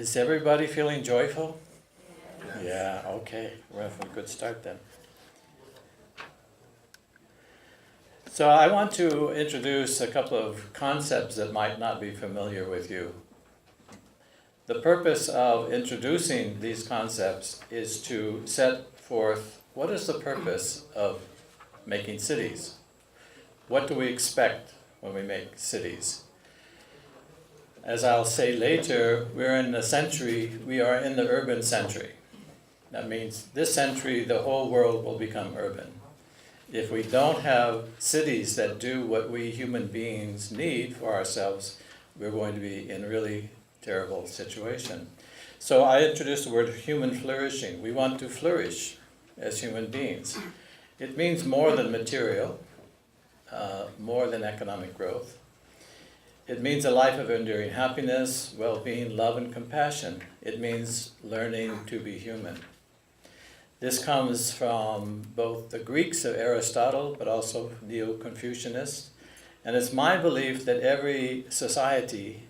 Is everybody feeling joyful? Yeah, okay. We're off to a good start then. So I want to introduce a couple of concepts that might not be familiar with you. The purpose of introducing these concepts is to set forth what is the purpose of making cities. What do we expect when we make cities? As I'll say later, we're in the century, we are in the urban century. That means this century, the whole world will become urban. If we don't have cities that do what we human beings need for ourselves, we're going to be in a really terrible situation. So I introduced the word human flourishing. We want to flourish as human beings. It means more than material, more than economic growth. It means a life of enduring happiness, well-being, love, and compassion. It means learning to be human. This comes from both the Greeks of Aristotle, but also Neo-Confucianists. And it's my belief that every society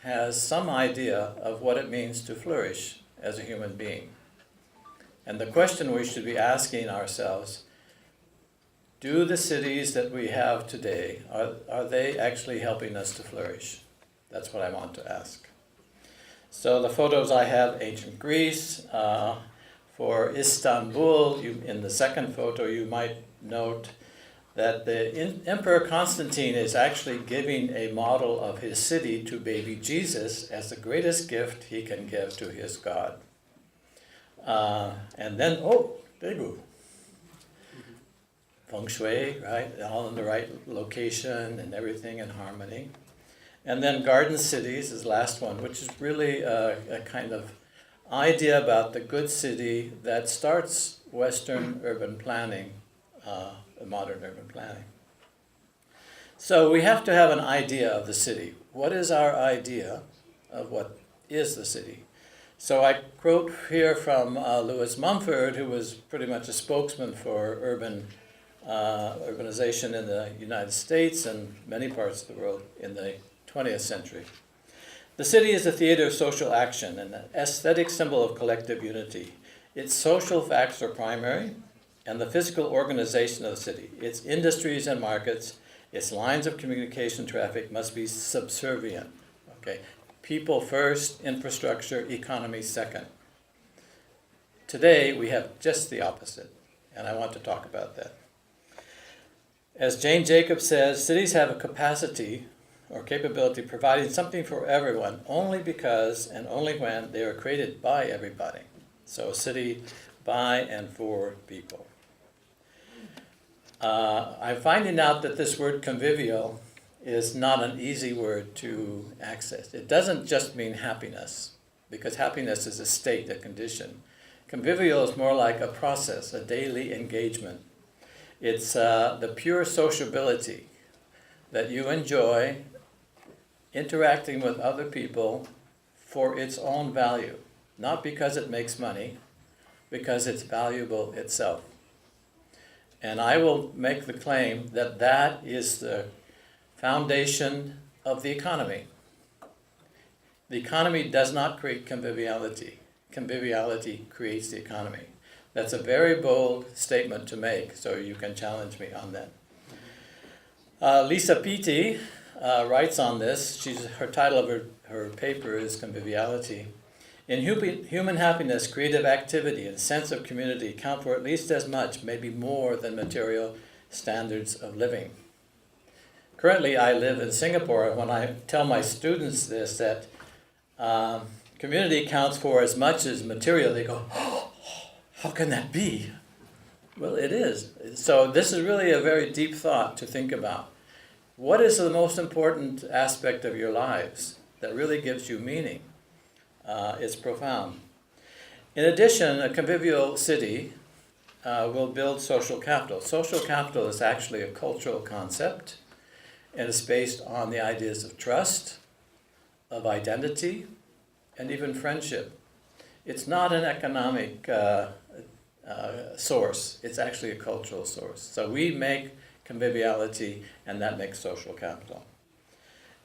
has some idea of what it means to flourish as a human being. And the question we should be asking ourselves, do the cities that we have today, are they actually helping us to flourish? That's what I want to ask. So the photos I have, ancient Greece. For Istanbul, in the second photo, you might note that the Emperor Constantine is actually giving a model of his city to baby Jesus as the greatest gift he can give to his God. And then, Daegu. Feng Shui, right? All in the right location and everything in harmony. And then garden cities is the last one, which is really a kind of idea about the good city that starts Western urban planning, modern urban planning. So we have to have an idea of the city. What is our idea of what is the city? So I quote here from Lewis Mumford, who was pretty much a spokesman for urbanization in the United States and many parts of the world in the 20th century. The city is a theater of social action, an aesthetic symbol of collective unity. Its social facts are primary, and the physical organization of the city, its industries and markets, its lines of communication traffic must be subservient. Okay? People first, infrastructure, economy second. Today, we have just the opposite, and I want to talk about that. As Jane Jacobs says, cities have a capacity or capability providing something for everyone only because and only when they are created by everybody. So a city by and for people. I'm finding out that this word convivial is not an easy word to access. It doesn't just mean happiness, because happiness is a state, a condition. Convivial is more like a process, a daily engagement. It's the pure sociability that you enjoy interacting with other people for its own value, not because it makes money, because it's valuable itself. And I will make the claim that that is the foundation of the economy. The economy does not create conviviality. Conviviality creates the economy. That's a very bold statement to make, so you can challenge me on that. Lisa Pitti writes on this. Her title of her paper is Conviviality. In human happiness, creative activity and sense of community count for at least as much, maybe more, than material standards of living. Currently, I live in Singapore, and when I tell my students this, that community counts for as much as material, they go, "Oh, how can that be?" Well, it is. So this is really a very deep thought to think about. What is the most important aspect of your lives that really gives you meaning? It's profound. In addition, a convivial city will build social capital. Social capital is actually a cultural concept, and it's based on the ideas of trust, of identity, and even friendship. It's not an economic source. It's actually a cultural source. So we make conviviality, and that makes social capital.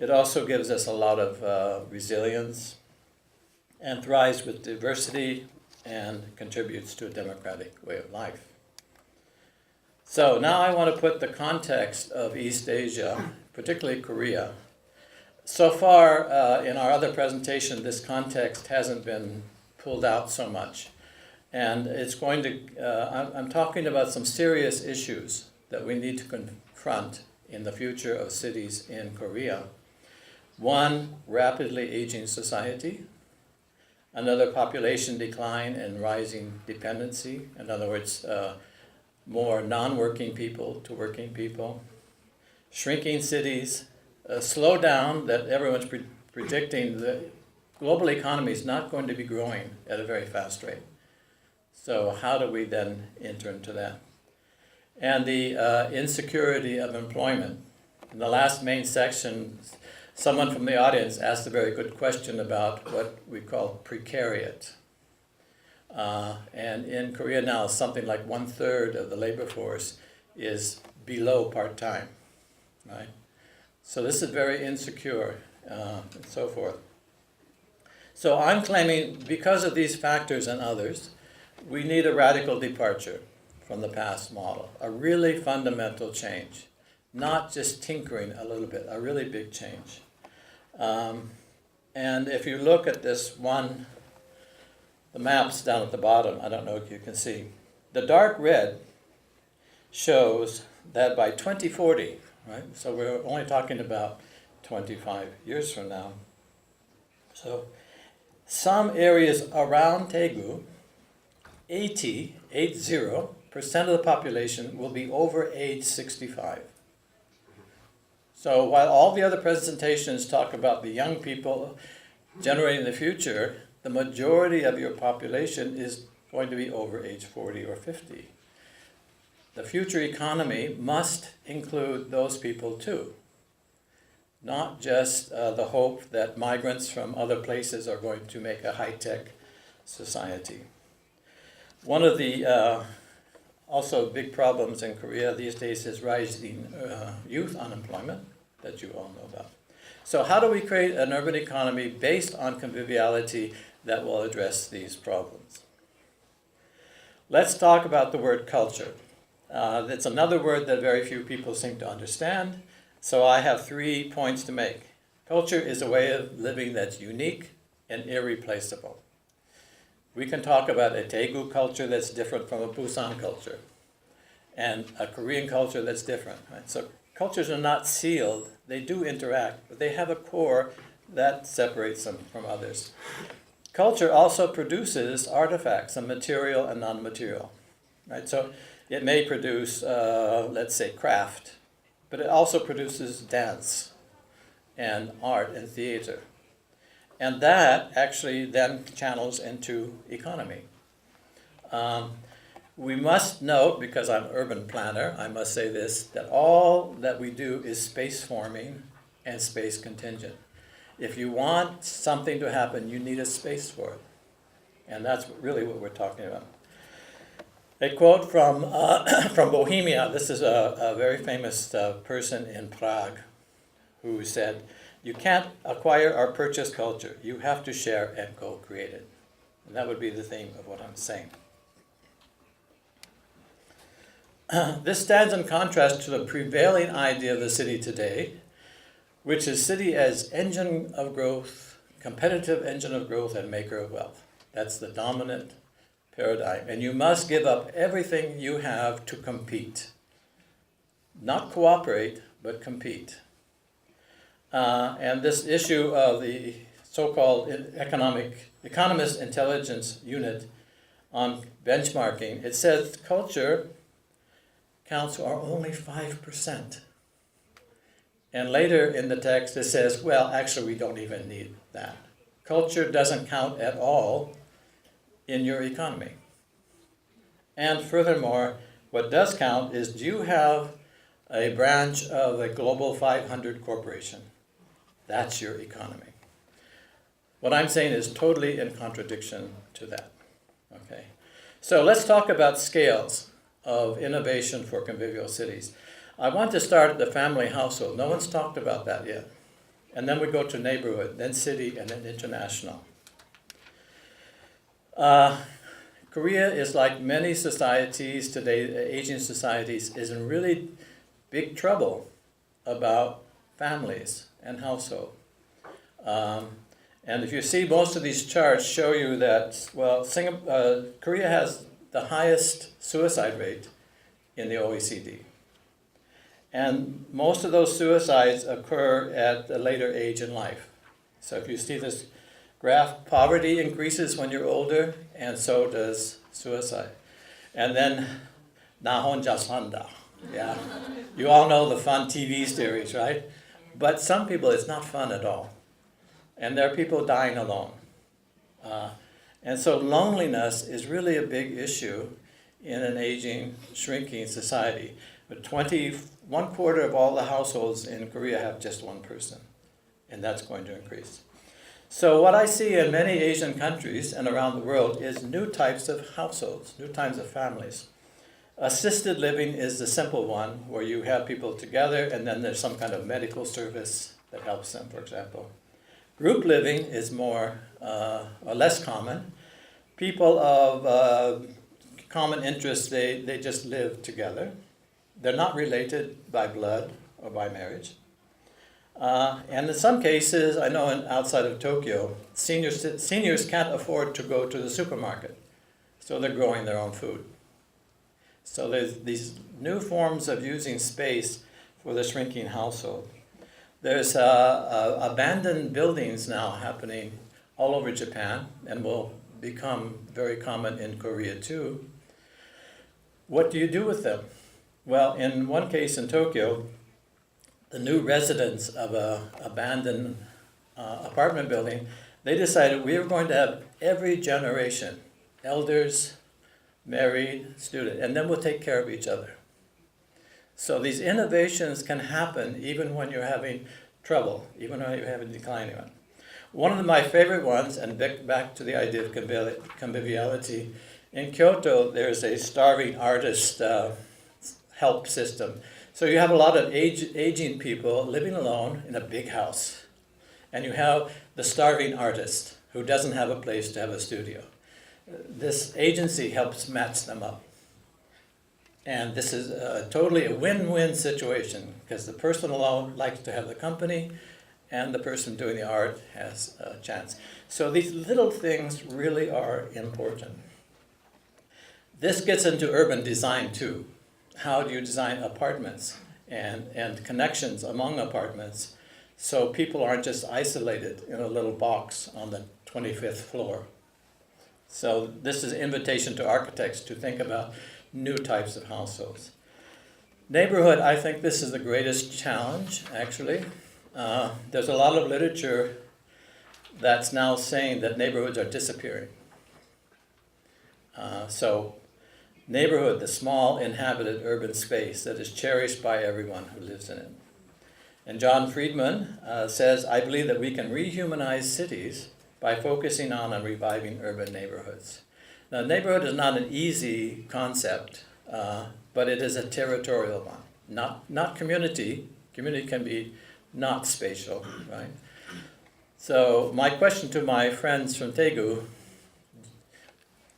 It also gives us a lot of resilience. and thrives with diversity and contributes to a democratic way of life. So now I want to put the context of East Asia, particularly Korea. So far in our other presentation, this context hasn't been pulled out so much. And it's going to, I'm talking about some serious issues that we need to confront in the future of cities in Korea. One, rapidly aging society. Another, population decline and rising dependency. In other words, more non-working people to working people. Shrinking cities, a slowdown that everyone's predicting the global economy is not going to be growing at a very fast rate. So how do we then enter into that? And the insecurity of employment. In the last main section, someone from the audience asked a very good question about what we call precariat. And in Korea now, something like 1/3 of the labor force is below part-time, right? So this is very insecure and so forth. So I'm claiming because of these factors and others, we need a radical departure from the past model, a really fundamental change, not just tinkering a little bit, a really big change. And if you look at this one, the maps down at the bottom, I don't know if you can see, the dark red shows that by 2040, right? So we're only talking about 25 years from now. So some areas around Daegu, 80% of the population will be over age 65. So while all the other presentations talk about the young people generating the future, the majority of your population is going to be over age 40 or 50. The future economy must include those people too, not just the hope that migrants from other places are going to make a high-tech society. One of the also big problems in Korea these days is rising youth unemployment that you all know about. So how do we create an urban economy based on conviviality that will address these problems? Let's talk about the word culture. It's another word that very few people seem to understand. So I have 3 points to make. Culture is a way of living that's unique and irreplaceable. We can talk about a Daegu culture that's different from a Busan culture, and a Korean culture that's different. Right? So cultures are not sealed. They do interact, but they have a core that separates them from others. Culture also produces artifacts, a material and non-material. Right? So it may produce, let's say, craft, but it also produces dance and art and theater. And that actually then channels into economy. We must note, because I'm an urban planner, I must say this, that all that we do is space forming and space contingent. If you want something to happen, you need a space for it. And that's really what we're talking about. A quote from Bohemia. This is a very famous person in Prague who said, "You can't acquire or purchase culture. You have to share and co-create it." And that would be the theme of what I'm saying. This stands in contrast to the prevailing idea of the city today, which is city as engine of growth, competitive engine of growth, and maker of wealth. That's the dominant paradigm. And you must give up everything you have to compete. Not cooperate, but compete. And this issue of the so-called Economist Intelligence Unit on benchmarking, it says culture counts are only 5%. And later in the text it says, well, actually we don't even need that. Culture doesn't count at all in your economy. And furthermore, what does count is, do you have a branch of a global 500 corporation? That's your economy. What I'm saying is totally in contradiction to that. Okay. So let's talk about scales of innovation for convivial cities. I want to start at the family household. No one's talked about that yet. And then we go to neighborhood, then city, and then international. Korea is like many societies today, Asian societies, is in really big trouble about families and household. And if you see, most of these charts show you that, well, Korea has the highest suicide rate in the OECD. And most of those suicides occur at a later age in life. So if you see this graph, poverty increases when you're older, and so does suicide. And then, 나 혼자 산다. Yeah. You all know the fun TV series, right? But some people, it's not fun at all. And there are people dying alone. And so loneliness is really a big issue in an aging, shrinking society. But 1/4 of all the households in Korea have just one person, and that's going to increase. So what I see in many Asian countries and around the world is new types of households, new types of families. Assisted living is the simple one, where you have people together and then there's some kind of medical service that helps them, for example. Group living is more or less common. People of common interests, they just live together. They're not related by blood or by marriage. And in some cases, I know outside of Tokyo, seniors can't afford to go to the supermarket, so they're growing their own food. So there's these new forms of using space for the shrinking household. There's abandoned buildings now happening all over Japan and will become very common in Korea too. What do you do with them? Well, in one case in Tokyo, the new residents of an abandoned apartment building, they decided we were going to have every generation, elders, married, student, and then we'll take care of each other. So these innovations can happen even when you're having trouble, even when you're having declining one. One of my favorite ones, and back to the idea of conviviality, in Kyoto there's a starving artist help system. So you have a lot of aging people living alone in a big house. And you have the starving artist who doesn't have a place to have a studio. This agency helps match them up. And this is totally a win-win situation because the person alone likes to have the company and the person doing the art has a chance. So these little things really are important. This gets into urban design too. How do you design apartments and connections among apartments so people aren't just isolated in a little box on the 25th floor? So this is an invitation to architects to think about new types of households. Neighborhood, I think this is the greatest challenge, actually. There's a lot of literature that's now saying that neighborhoods are disappearing. So neighborhood, the small inhabited urban space that is cherished by everyone who lives in it. And John Friedman says, I believe that we can rehumanize cities by focusing on and reviving urban neighborhoods. Now, neighborhood is not an easy concept, but it is a territorial one. Not community. Community can be not spatial, right? So my question to my friends from Daegu,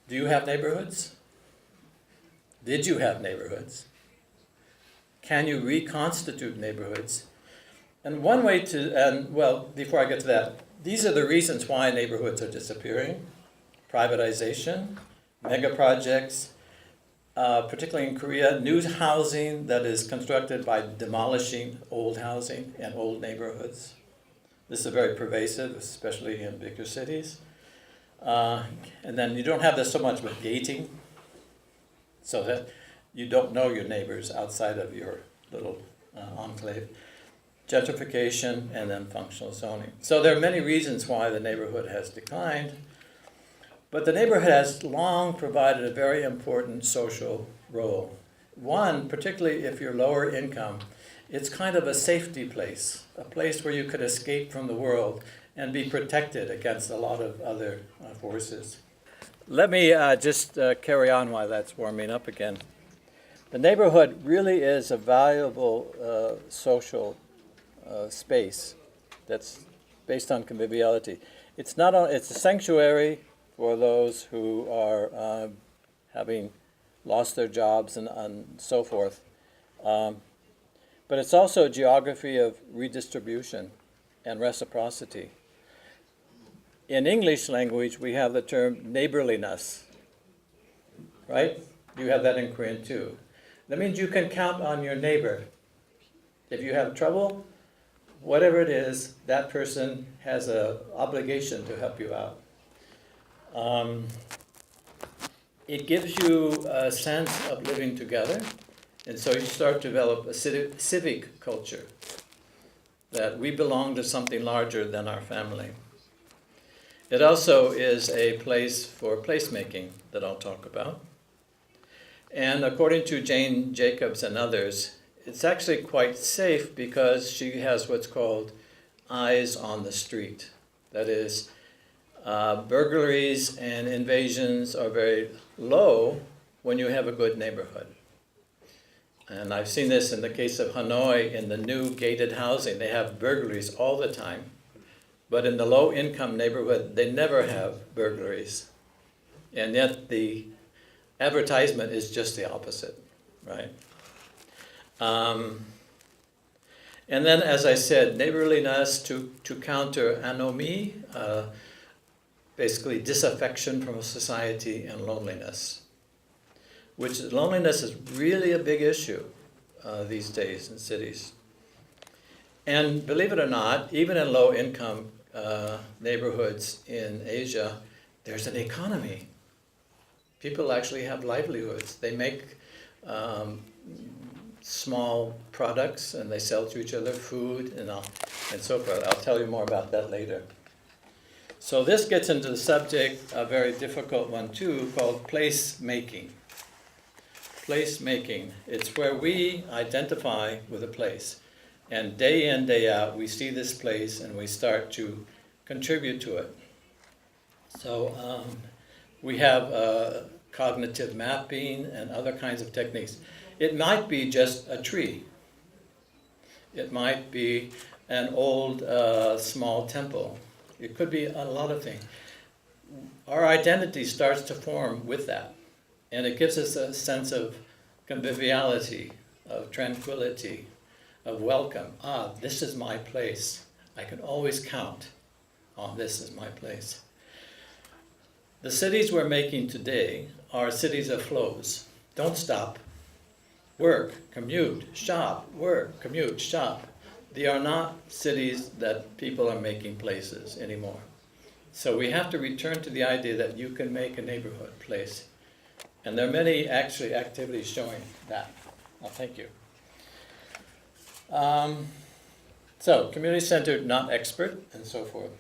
do you have neighborhoods? Did you have neighborhoods? Can you reconstitute neighborhoods? And one way before I get to that, these are the reasons why neighborhoods are disappearing. Privatization, mega projects, particularly in Korea, new housing that is constructed by demolishing old housing and old neighborhoods. This is very pervasive, especially in bigger cities. And then you don't have this so much with gating, so that you don't know your neighbors outside of your little enclave. Gentrification, and then functional zoning. So there are many reasons why the neighborhood has declined, but the neighborhood has long provided a very important social role. One, particularly if you're lower income, it's kind of a safety place, a place where you could escape from the world and be protected against a lot of other forces. Let me just carry on while that's warming up again. The neighborhood really is a valuable social space that's based on conviviality. It's a sanctuary for those who are having lost their jobs and so forth. But it's also a geography of redistribution and reciprocity. In English language, we have the term neighborliness, right? You have that in Korean too. That means you can count on your neighbor. If you have trouble, whatever it is, that person has an obligation to help you out. It gives you a sense of living together, and so you start to develop a civic culture, that we belong to something larger than our family. It also is a place for placemaking that I'll talk about. And according to Jane Jacobs and others, it's actually quite safe because she has what's called eyes on the street. That is, burglaries and invasions are very low when you have a good neighborhood. And I've seen this in the case of Hanoi in the new gated housing. They have burglaries all the time. But in the low-income neighborhood, they never have burglaries. And yet the advertisement is just the opposite, right? And then, as I said, neighborliness to counter anomie, basically disaffection from society, and loneliness. Which loneliness is really a big issue these days in cities. And believe it or not, even in low-income neighborhoods in Asia, there's an economy. People actually have livelihoods. They make small products and they sell to each other food and so forth. I'll tell you more about that later. So this gets into the subject, a very difficult one too, called place-making. Place-making. It's where we identify with a place. And day in, day out, we see this place and we start to contribute to it. So we have cognitive mapping and other kinds of techniques. It might be just a tree. It might be an old small temple. It could be a lot of things. Our identity starts to form with that. And it gives us a sense of conviviality, of tranquility, of welcome. This is my place. I can always count on this as my place. The cities we're making today are cities of flows. Don't stop. Work, commute, shop, work, commute, shop. They are not cities that people are making places anymore. So we have to return to the idea that you can make a neighborhood place. And there are many actually activities showing that. Thank you. So, community-centered, not expert, and so forth.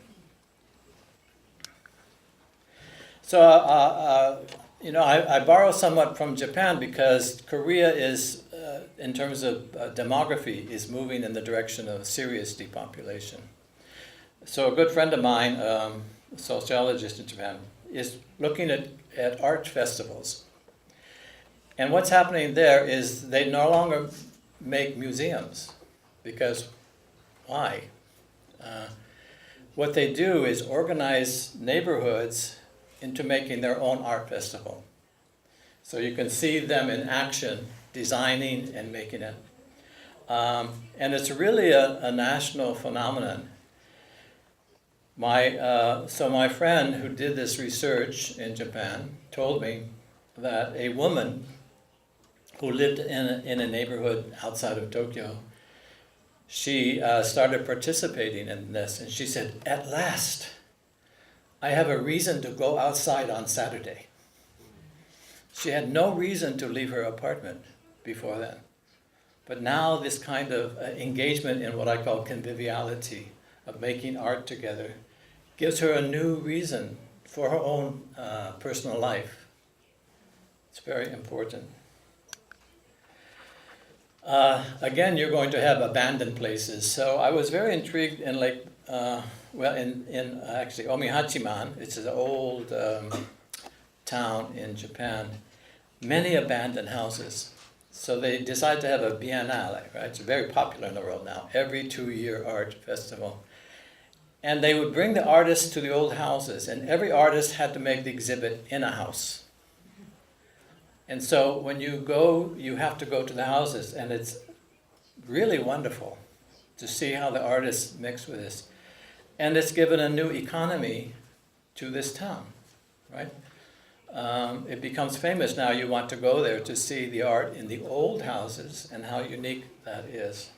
So, I borrow somewhat from Japan because Korea is, in terms of demography, is moving in the direction of serious depopulation. So a good friend of mine, a sociologist in Japan, is looking at art festivals. And what's happening there is they no longer make museums, because why? What they do is organize neighborhoods into making their own art festival. So you can see them in action, designing and making it. And it's really a national phenomenon. So my friend who did this research in Japan told me that a woman who lived in a neighborhood outside of Tokyo, she started participating in this, and she said, "At last, I have a reason to go outside on Saturday." She had no reason to leave her apartment before then. But now this kind of engagement in what I call conviviality, of making art together, gives her a new reason for her own personal life. It's very important. Again, you're going to have abandoned places. So I was very intrigued in actually Omihachiman, it's an old town in Japan, many abandoned houses. So they decided to have a biennale, right? It's very popular in the world now, every 2-year art festival. And they would bring the artists to the old houses, and every artist had to make the exhibit in a house. And so when you go, you have to go to the houses, and it's really wonderful to see how the artists mix with this. And it's given a new economy to this town, right? It becomes famous now. You want to go there to see the art in the old houses and how unique that is.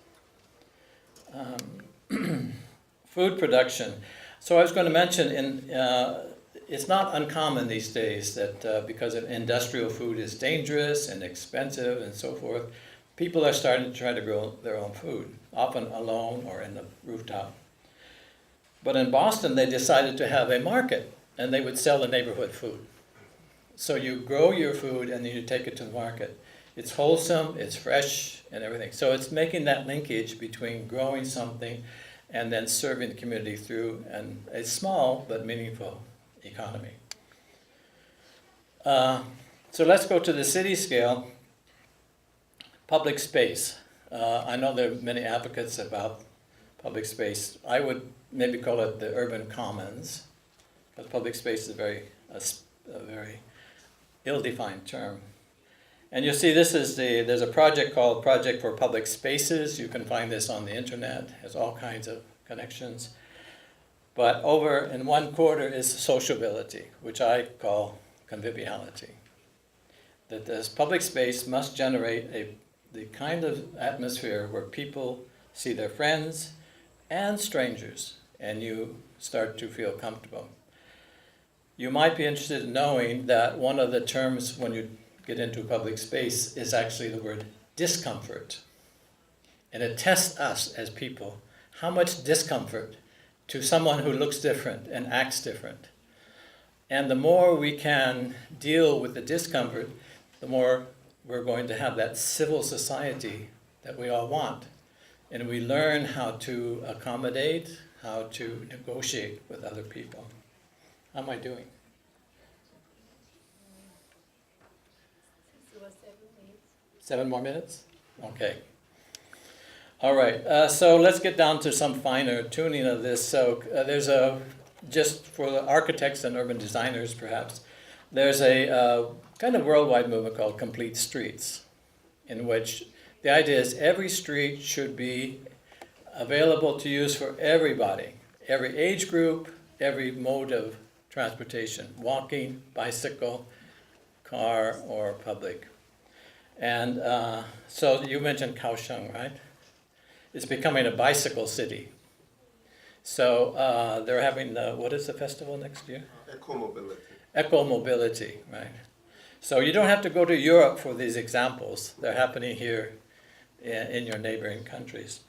Food production. So I was going to mention, it's not uncommon these days that because industrial food is dangerous and expensive and so forth, people are starting to try to grow their own food, often alone or in the rooftop. But in Boston, they decided to have a market, and they would sell the neighborhood food. So you grow your food, and then you take it to the market. It's wholesome, it's fresh, and everything. So it's making that linkage between growing something and then serving the community through a small but meaningful economy. So let's go to the city scale. Public space. I know there are many advocates about public space. I would maybe call it the urban commons, because public space is a very ill-defined term. And you'll see there's a project called Project for Public Spaces. You can find this on the internet. It has all kinds of connections. But over in one quarter is sociability, which I call conviviality. That this public space must generate the kind of atmosphere where people see their friends and strangers, and you start to feel comfortable. You might be interested in knowing that one of the terms when you get into public space is actually the word discomfort. And it tests us as people, how much discomfort to someone who looks different and acts different. And the more we can deal with the discomfort, the more we're going to have that civil society that we all want. And we learn how to accommodate, how to negotiate with other people. How am I doing? It was 7 minutes. 7 more minutes? Okay. All right, so let's get down to some finer tuning of this. So there's just for the architects and urban designers perhaps, there's a kind of worldwide movement called Complete Streets, in which the idea is every street should be available to use for everybody, every age group, every mode of transportation, walking, bicycle, car, or public. And so you mentioned Kaohsiung, right? It's becoming a bicycle city. So they're having, what is the festival next year? Eco-mobility. Eco-mobility, right. So you don't have to go to Europe for these examples. They're happening here in your neighboring countries.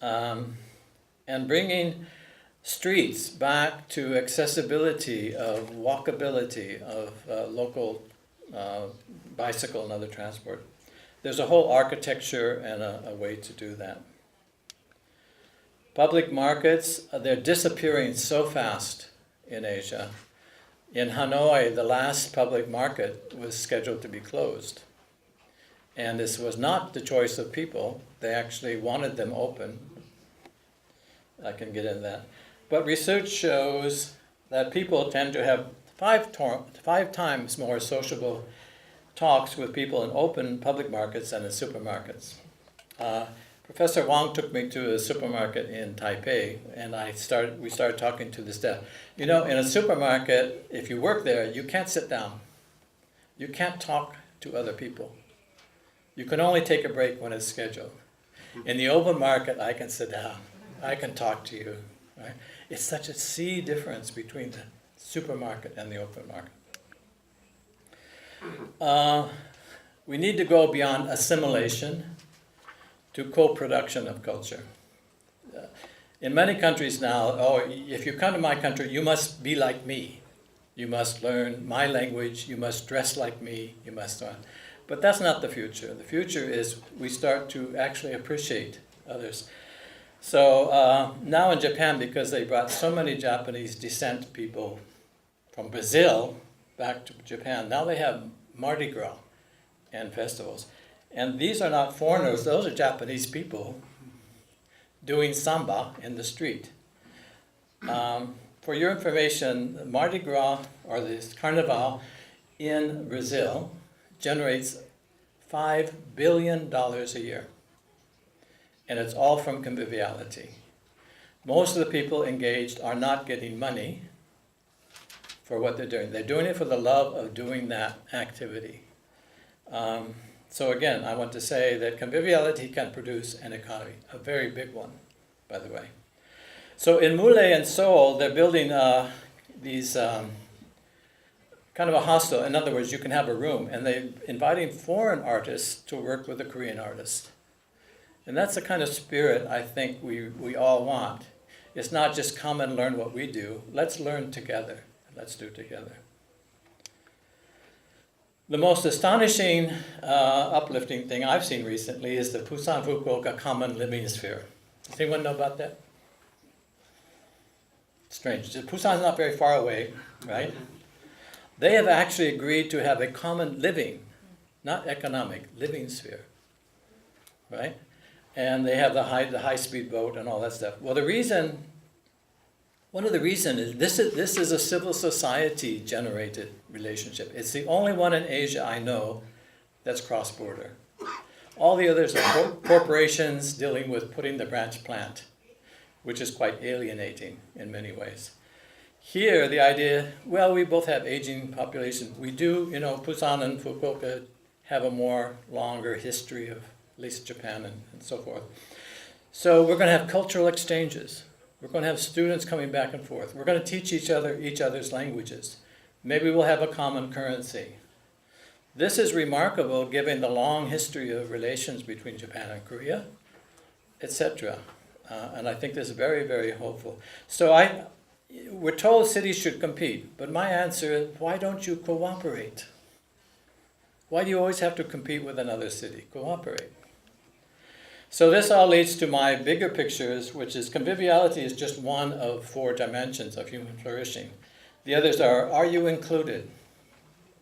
And bringing streets back to accessibility of walkability of local bicycle and other transport. There's a whole architecture and a way to do that. Public markets, they're disappearing so fast in Asia. In Hanoi, the last public market was scheduled to be closed. And this was not the choice of people. They actually wanted them open. I can get into that. But research shows that people tend to have five times more sociable talks with people in open public markets than in supermarkets. Professor Wang took me to a supermarket in Taipei, and we started talking to the staff. You know, in a supermarket, if you work there, you can't sit down. You can't talk to other people. You can only take a break when it's scheduled. In the open market, I can sit down. I can talk to you. Right? It's such a sea difference between the supermarket and the open market. We need to go beyond assimilation to co-production of culture. In many countries now, if you come to my country, you must be like me. You must learn my language, you must dress like me, you must so on. But that's not the future. The future is we start to actually appreciate others. So now in Japan, because they brought so many Japanese descent people from Brazil back to Japan, now they have Mardi Gras and festivals. And these are not foreigners, those are Japanese people doing samba in the street. For your information, Mardi Gras, or this Carnival in Brazil, generates $5 billion a year. And it's all from conviviality. Most of the people engaged are not getting money for what they're doing. They're doing it for the love of doing that activity. So again, I want to say that conviviality can produce an economy, a very big one, by the way. So in Mule and Seoul, they're building these kind of a hostel. In other words, you can have a room, and they're inviting foreign artists to work with a Korean artist. And that's the kind of spirit I think we all want. It's not just come and learn what we do. Let's learn together. Let's do it together. The most astonishing, uplifting thing I've seen recently is the Busan-Fukuoka Common Living Sphere. Does anyone know about that? Strange. Busan's not very far away, right? They have actually agreed to have a common living, not economic, living sphere, right? And they have the high-speed boat and all that stuff. Well, one of the reasons is this is a civil society generated relationship. It's the only one in Asia I know that's cross-border. All the others are corporations dealing with putting the branch plant, which is quite alienating in many ways. Here, the idea, well, we both have aging population. We do, Busan and Fukuoka have a more longer history of at least Japan and so forth. So we're going to have cultural exchanges. We're going to have students coming back and forth. We're going to teach each other's languages. Maybe we'll have a common currency. This is remarkable given the long history of relations between Japan and Korea, etc. And I think this is very, very hopeful. So we're told cities should compete, but my answer is, why don't you cooperate? Why do you always have to compete with another city? Cooperate. So this all leads to my bigger pictures, which is conviviality is just one of 4 dimensions of human flourishing. The others are you included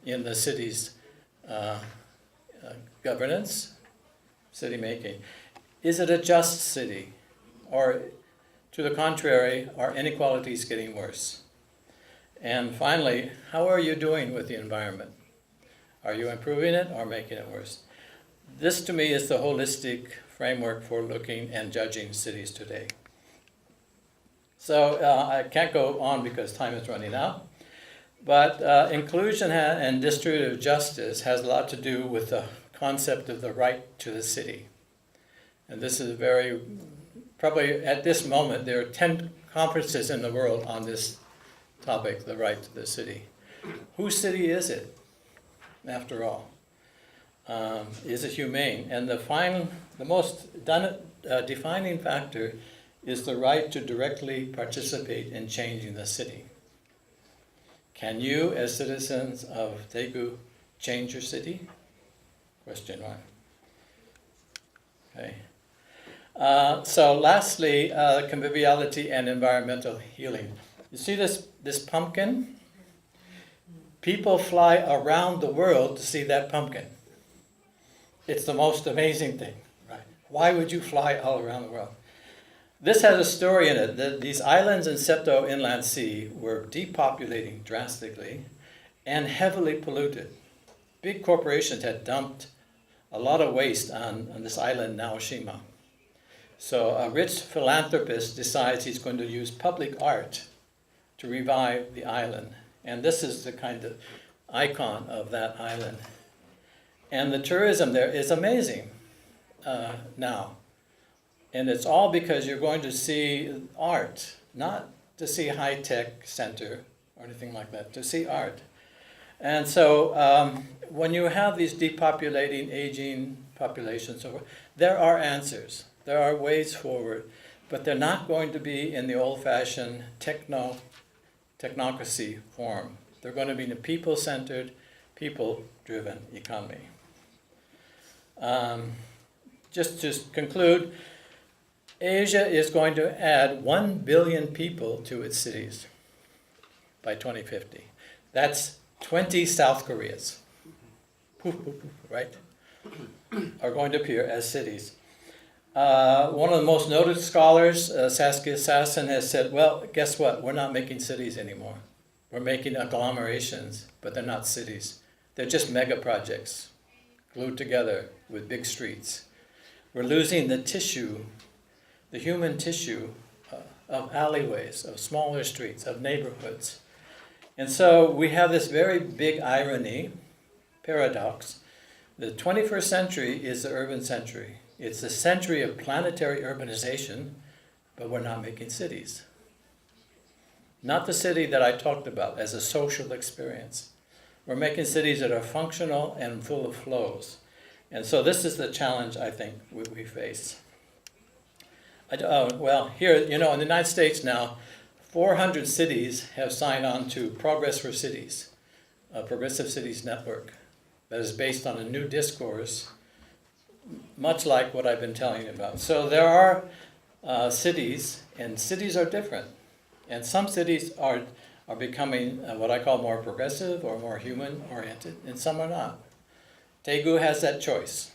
in the city's governance, city making? Is it a just city? Or to the contrary, are inequalities getting worse? And finally, how are you doing with the environment? Are you improving it or making it worse? This to me is the holistic framework for looking and judging cities today. So I can't go on because time is running out. But inclusion and distributive justice has a lot to do with the concept of the right to the city. And this is probably at this moment, there are 10 conferences in the world on this topic, the right to the city. Whose city is it, after all? Is it humane? And the most defining factor is the right to directly participate in changing the city. Can you, as citizens of Daegu, change your city? Question 1. Okay. So lastly, conviviality and environmental healing. You see this pumpkin? People fly around the world to see that pumpkin. It's the most amazing thing, right? Why would you fly all around the world? This has a story in it. These islands in Seto Inland Sea were depopulating drastically and heavily polluted. Big corporations had dumped a lot of waste on this island, Naoshima. So a rich philanthropist decides he's going to use public art to revive the island. And this is the kind of icon of that island. And the tourism there is amazing now. And it's all because you're going to see art, not to see a high-tech center or anything like that, to see art. And so when you have these depopulating, aging populations, there are answers. There are ways forward, but they're not going to be in the old-fashioned technocracy form. They're going to be in a people-centered, people-driven economy. Just to conclude, Asia is going to add 1 billion people to its cities by 2050. That's 20 South Koreas, right, are going to appear as cities. One of the most noted scholars, Saskia Sassen, has said, well, guess what? We're not making cities anymore. We're making agglomerations, but they're not cities. They're just mega projects glued together with big streets. We're losing the tissue, the human tissue of alleyways, of smaller streets, of neighborhoods. And so we have this very big irony, paradox. The 21st century is the urban century. It's the century of planetary urbanization, but we're not making cities. Not the city that I talked about as a social experience. We're making cities that are functional and full of flows. And so this is the challenge I think we face. Well, here, in the United States now, 400 cities have signed on to Progress for Cities, a progressive cities network that is based on a new discourse, much like what I've been telling you about. So there are cities, and cities are different. And some cities are becoming what I call more progressive or more human-oriented, and some are not. Daegu has that choice.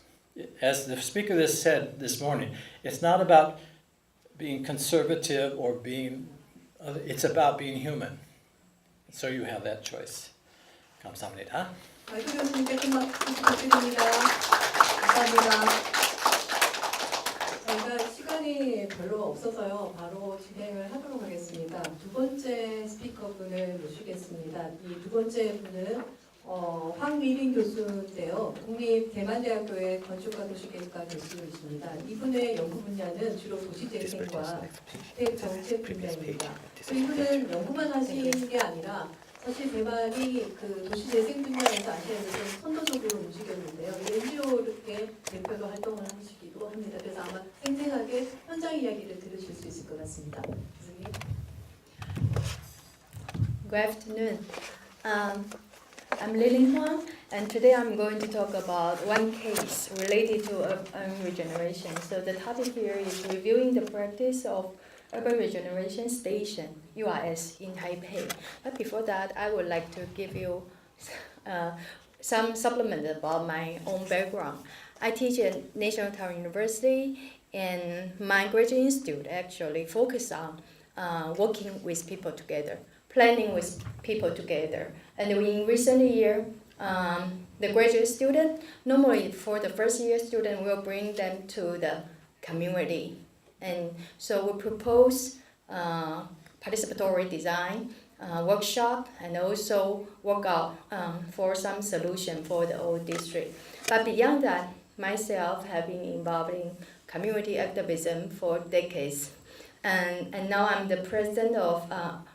As the speaker said this morning, it's not about being conservative or it's about being human. So you have that choice. 감사합니다. 마이크 교수님께 큰 박수 부탁드립니다. 감사합니다. 저희가 시간이 별로 없어서요. 바로 진행을 하도록 하겠습니다. 두 번째 스피커분을 모시겠습니다. 이 두 번째 분은 황미린 교수인데요. 국립대만대학교의 건축과 도시계획과 교수이십니다. 이분의 연구 분야는 주로 도시재생과 주택정책 분야입니다. 이분은 연구만 하시는 게 아니라 사실 대만이 그 도시재생 분야에서 아시아에서 좀 선도적으로 움직였는데요. NGO의 대표로 활동을 하시기도 합니다. 그래서 아마 생생하게 현장 이야기를 들으실 수 있을 것 같습니다. 교수님. Good afternoon. I'm Lilin Huang, and today I'm going to talk about one case related to urban regeneration. So the topic here is reviewing the practice of Urban Regeneration Station, URS, in Taipei. But before that, I would like to give you some supplement about my own background. I teach at National Taiwan University, and my graduate institute actually focus on working with people together, planning with people together. And in recent year, the graduate student, normally for the first year student, will bring them to the community. And so we propose participatory design workshop and also work out for some solution for the old district. But beyond that, myself have been involved in community activism for decades. And now I'm the president of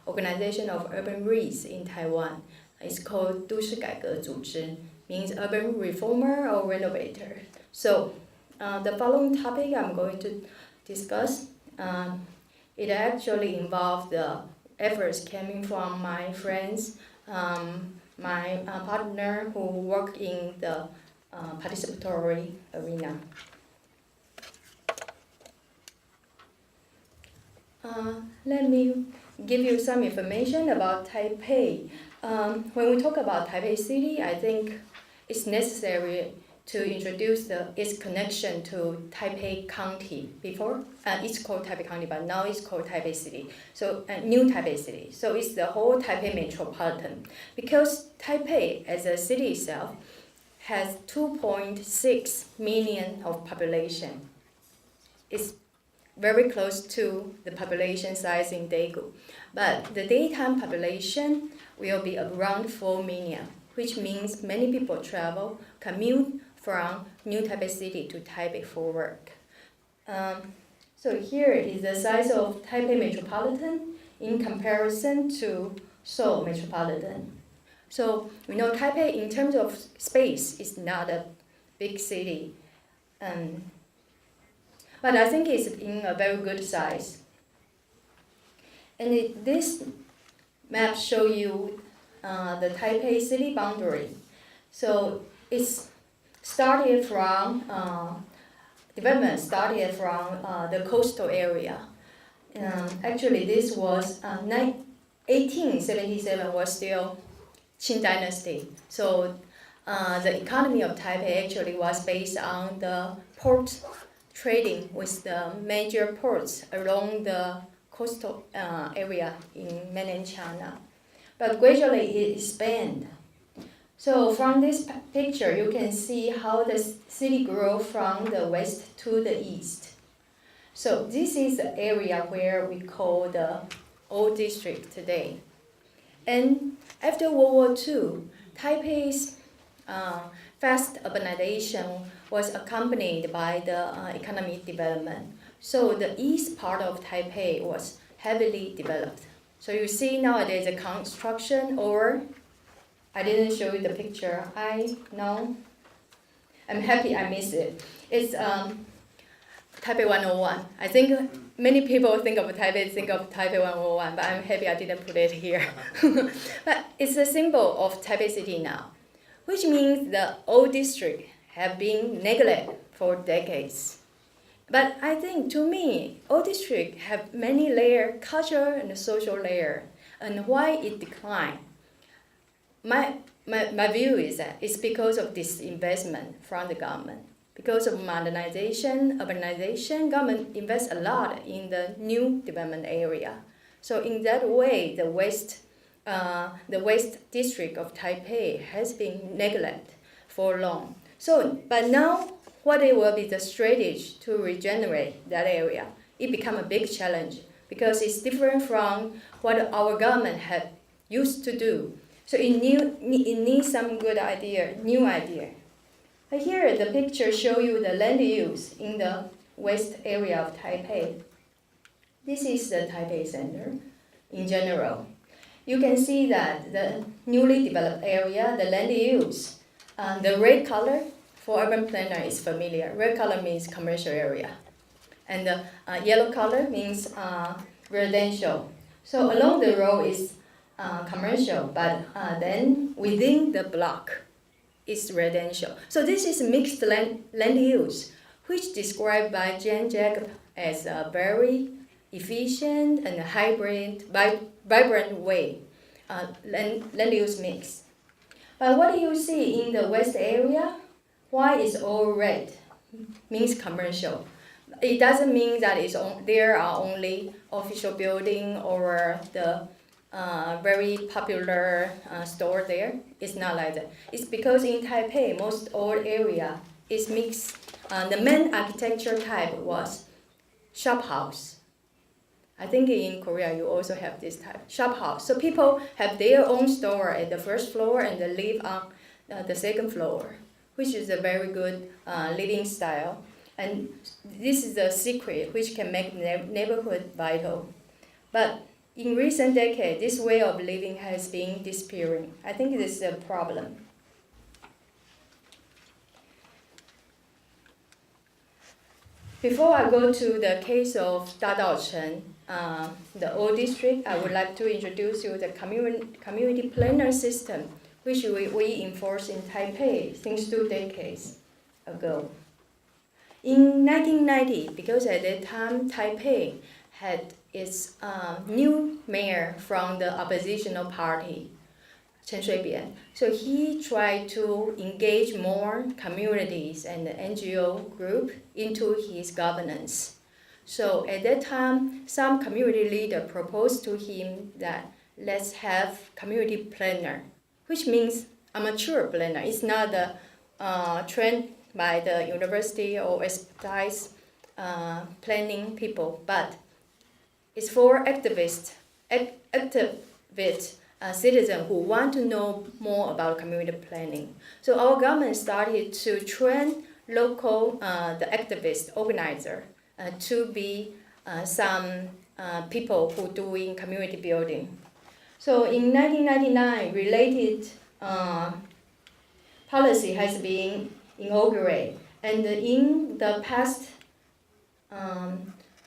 Organization of Urban REITs in Taiwan. It's called 都市改革组织, means urban reformer or renovator. So the following topic I'm going to discuss, it actually involved the efforts coming from my friends, my partner who work in the participatory arena. Let me give you some information about Taipei. When we talk about Taipei City, I think it's necessary to introduce its connection to Taipei County. Before, it's called Taipei County, but now it's called Taipei City. So, New Taipei City. So it's the whole Taipei metropolitan. Because Taipei, as a city itself, has 2.6 million of population. It's very close to the population size in Daegu. But the daytime population will be around 4 million, which means many people commute from New Taipei City to Taipei for work. So here is the size of Taipei metropolitan in comparison to Seoul metropolitan. So we know Taipei in terms of space is not a big city. But I think it's in a very good size. And this map shows you the Taipei city boundary. So it's started from, development started from the coastal area. Actually, this was 1877 was still Qing Dynasty. So the economy of Taipei actually was based on the port trading with the major ports along the coastal area in mainland China. But gradually it expanded. So from this picture, you can see how the city grew from the west to the east. So this is the area where we call the Old District today. And after World War II, Taipei's fast urbanization was accompanied by the economic development. So the east part of Taipei was heavily developed. So you see nowadays the construction, or I didn't show you the picture. I know. I'm happy I missed it. It's Taipei 101. I think many people think of Taipei 101, but I'm happy I didn't put it here. But it's a symbol of Taipei City now, which means the old district have been neglected for decades. But I think, to me, old district have many layers, culture and social layer, and why it declined. My view is that it's because of this investment from the government. Because of modernization, urbanization, government invests a lot in the new development area. So in that way, the west district of Taipei has been neglected for long. So, but now, what will be the strategy to regenerate that area? It become a big challenge because it's different from what our government had used to do. So it needs some good idea, new idea. Here, the picture show you the land use in the west area of Taipei. This is the Taipei Center in general. You can see that the newly developed area, the land use, the red color for urban planner is familiar. Red color means commercial area. And the yellow color means residential. So along the road is commercial, but then within the block is residential. So this is mixed land use, which described by Jan Jacob as a very efficient and hybrid, vibrant way, land use mix. But what do you see in the west area? Why is all red? Means commercial. It doesn't mean that there are only official building or the very popular store there. It's not like that. It's because in Taipei, most old area is mixed. The main architecture type was shop house. I think in Korea you also have this type, shop house. So people have their own store at the first floor and they live on the second floor, which is a very good living style. And this is the secret which can make neighborhood vital. But in recent decades, this way of living has been disappearing. I think this is a problem. Before I go to the case of Dadaocheng, the old district, I would like to introduce you the community planner system, which we enforced in Taipei since 2 decades ago. In 1990, because at that time Taipei had its new mayor from the oppositional party, Chen Shui-bian. So he tried to engage more communities and the NGO group into his governance. So at that time, some community leader proposed to him that let's have community planner, which means amateur planner. It's not the trained by the university or expertise planning people, but it's for activist citizens who want to know more about community planning. So our government started to train local the activist organizer to be some people who doing community building. So in 1999, related policy has been inaugurated, and in the past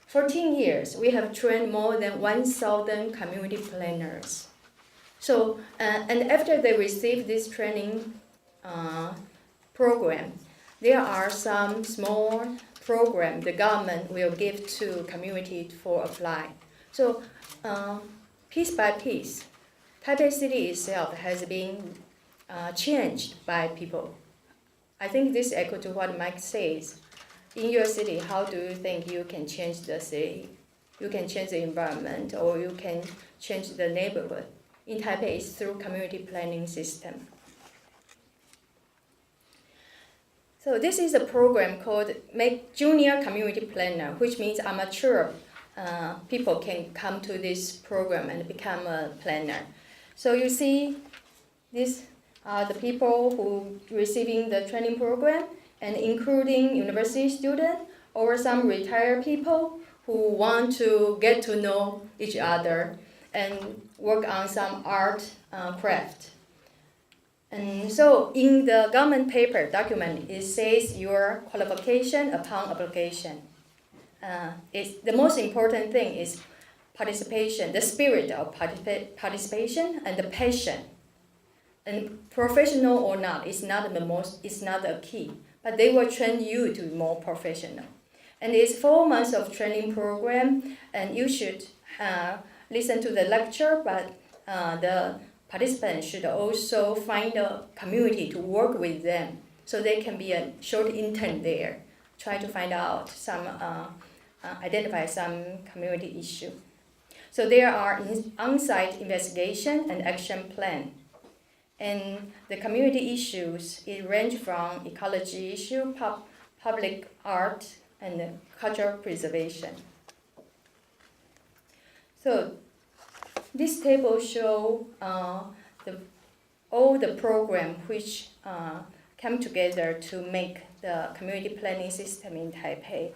14 years, we have trained more than 1,000 community planners. So, and after they receive this training program, there are some small programs the government will give to community for apply. So, piece by piece, Taipei City itself has been changed by people. I think this echoes to what Mike says. in your city, how do you think you can change the city? You can change the environment, or you can change the neighborhood. In Taipei, it's through community planning system. So this is a program called Make Junior Community Planner, which means amateur people can come to this program and become a planner. So you see, these are the people who receiving the training program, and including university students or some retired people who want to get to know each other and work on some art craft. And so in the government paper document, it says your qualification upon application. The most important thing is participation, the spirit of participation and the passion. And professional or not, it's not the key, but they will train you to be more professional. And it's 4 months of training program, and you should listen to the lecture, but the participants should also find a community to work with them, so they can be a short intern there, try to find out some, identify some community issue. So there are on-site investigation and action plan. And the community issues, it range from ecology issue, public art, and cultural preservation. So this table shows all the program which come together to make the community planning system in Taipei.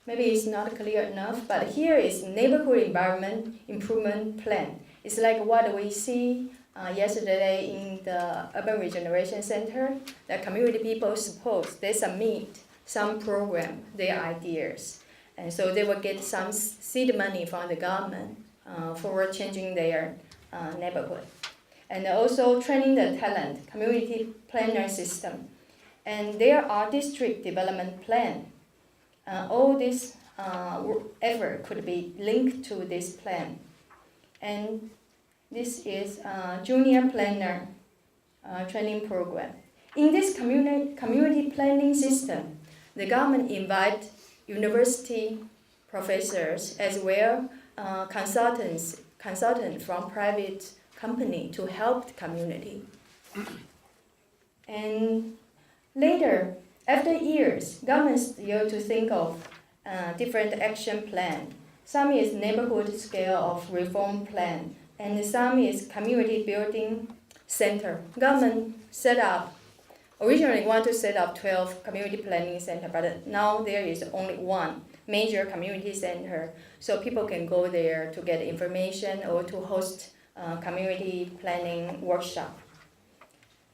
Maybe it's not clear enough, but here is neighborhood environment improvement plan. It's like what we see yesterday in the Urban Regeneration Center. The community people suppose they submit some program, their ideas, and so they will get some seed money from the government for changing their neighborhood. And also training the talent, community planner system. And there are district development plan. All this effort could be linked to this plan. And this is junior planner training program. In this community planning system, the government invites university professors as well consultants from private company to help the community. And later, after years, government still to think of different action plan. Some is neighborhood scale of reform plan, and some is community building center. Government originally want to set up 12 community planning center, but now there is only one major community center, so people can go there to get information or to host community planning workshop.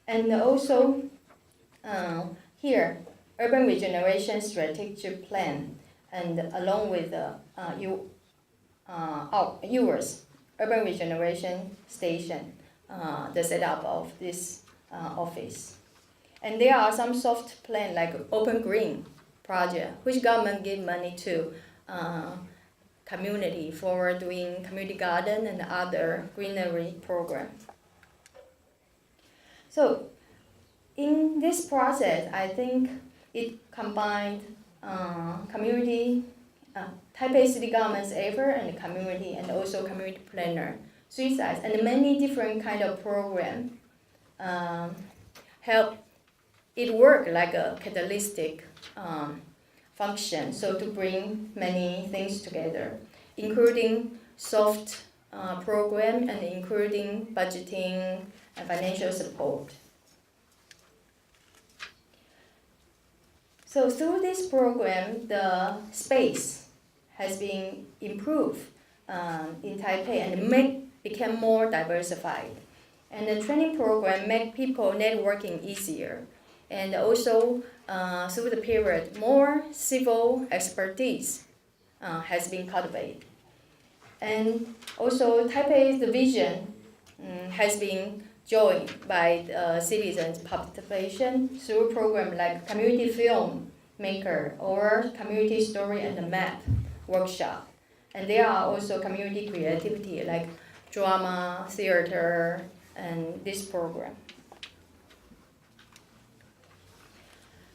And also here, urban regeneration strategic plan, and along with yours, urban regeneration station, the setup of this office. And there are some soft plan like open green project, which government give money to community for doing community garden and other greenery program. So in this process, I think it combined community, Taipei City government's effort and community, and also community planner, 3 sides, and many different kind of program help it work like a catalytic function, so to bring many things together, including soft program and including budgeting and financial support. So through this program, the space has been improved in Taipei and became more diversified. And the training program make people networking easier. And also, through the period, more civil expertise has been cultivated. And also, Taipei's vision has been joined by the citizens' participation through programs like community film maker or community story and map workshop. And there are also community creativity like drama, theater, and this program.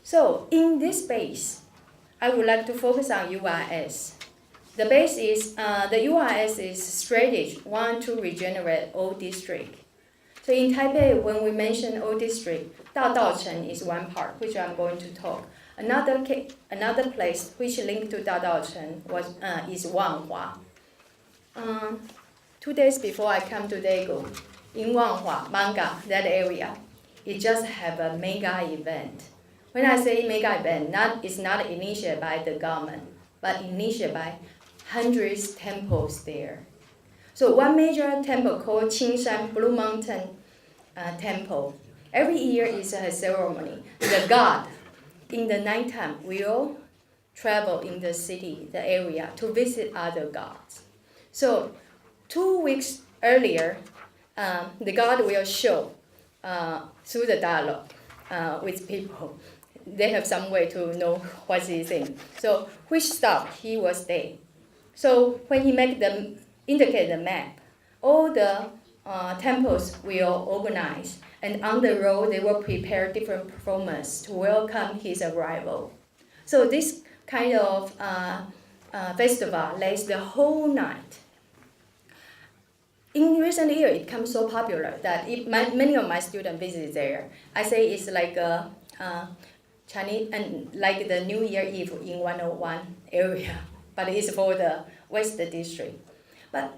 So in this space, I would like to focus on UIS. The base is the UIS is strategy one to regenerate old district. So in Taipei, when we mention old district, Dadaocheng is one part, which I'm going to talk. Another place which linked to Dadaocheng is Wanhua. 2 days before I come to Daegu, in Wanhua, Manga, that area, it just have a mega event. When I say mega event, it's not initiated by the government, but initiated by hundreds of temples there. So one major temple called Qingshan Blue Mountain Temple. Every year is a ceremony. The god in the nighttime will travel in the city, the area, to visit other gods. So 2 weeks earlier, the god will show through the dialogue with people. They have some way to know what he's saying. So which stop he will stay. So when he indicate the map, all the temples will organize, and on the road they will prepare different performers to welcome his arrival. So this kind of festival lasts the whole night. In recent years, it becomes so popular that many of my students visit there. I say it's like a Chinese and like the New Year Eve in 101 area, but it's for the West District. But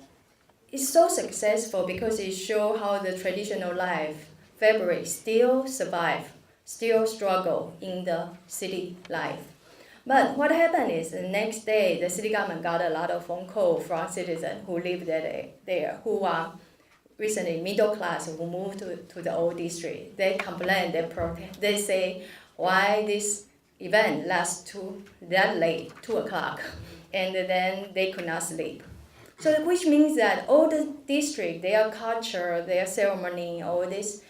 it's so successful because it shows how the traditional life fabric still survive, still struggle in the city life. But what happened is the next day, the city government got a lot of phone calls from citizens who live there, who are recently middle class, who moved to the old district. They complain, they protest, they say, why this event lasts to that late, 2 o'clock, and then they could not sleep. So which means that all the district, their culture, their ceremony, all this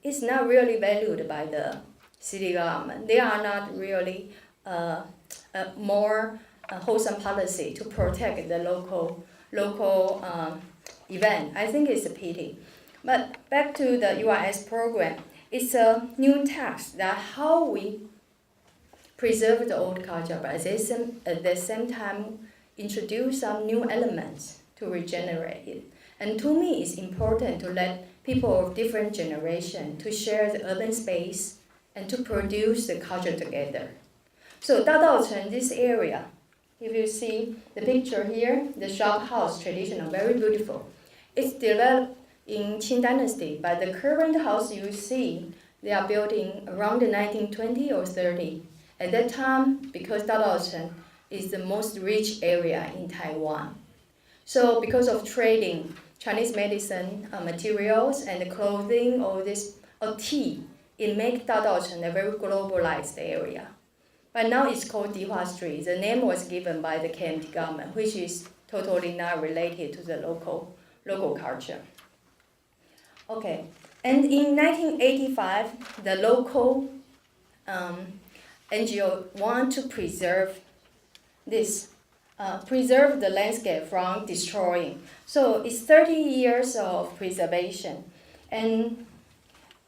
is not really valued by the city government. They are not really a more wholesome policy to protect the local event. I think it's a pity. But back to the UIS program, it's a new task that how we preserve the old culture, but at the same time introduce some new elements to regenerate it. And to me, it's important to let people of different generations to share the urban space and to produce the culture together. So Dadaocheng, this area, if you see the picture here, the shop house, traditional, very beautiful. It's developed in Qing Dynasty, but the current house you see, they are built in around the 1920 or 30. At that time, because Dadaocheng is the most rich area in Taiwan. So because of trading, Chinese medicine materials and clothing, all this, tea, it makes Dadaocheng a very globalized area. But now it's called Dihua Street. The name was given by the KMT government, which is totally not related to the local culture. Okay, and in 1985, the local NGO want to preserve the landscape from destroying. So it's 30 years of preservation. And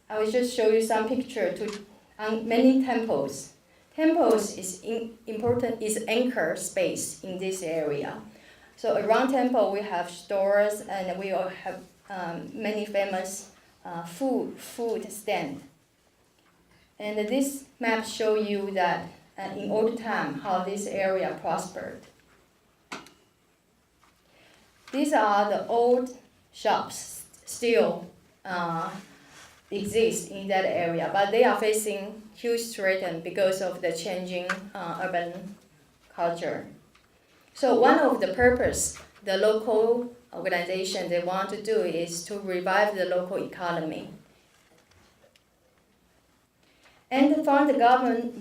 I will just show you some picture on many temples. Temples is important, is anchor space in this area. So around temple we have stores and we all have many famous food stand. And this map show you that in old time how this area prospered. These are the old shops still exist in that area, but they are facing huge threat because of the changing urban culture. So one of the purpose the local organization they want to do is to revive the local economy. And from the government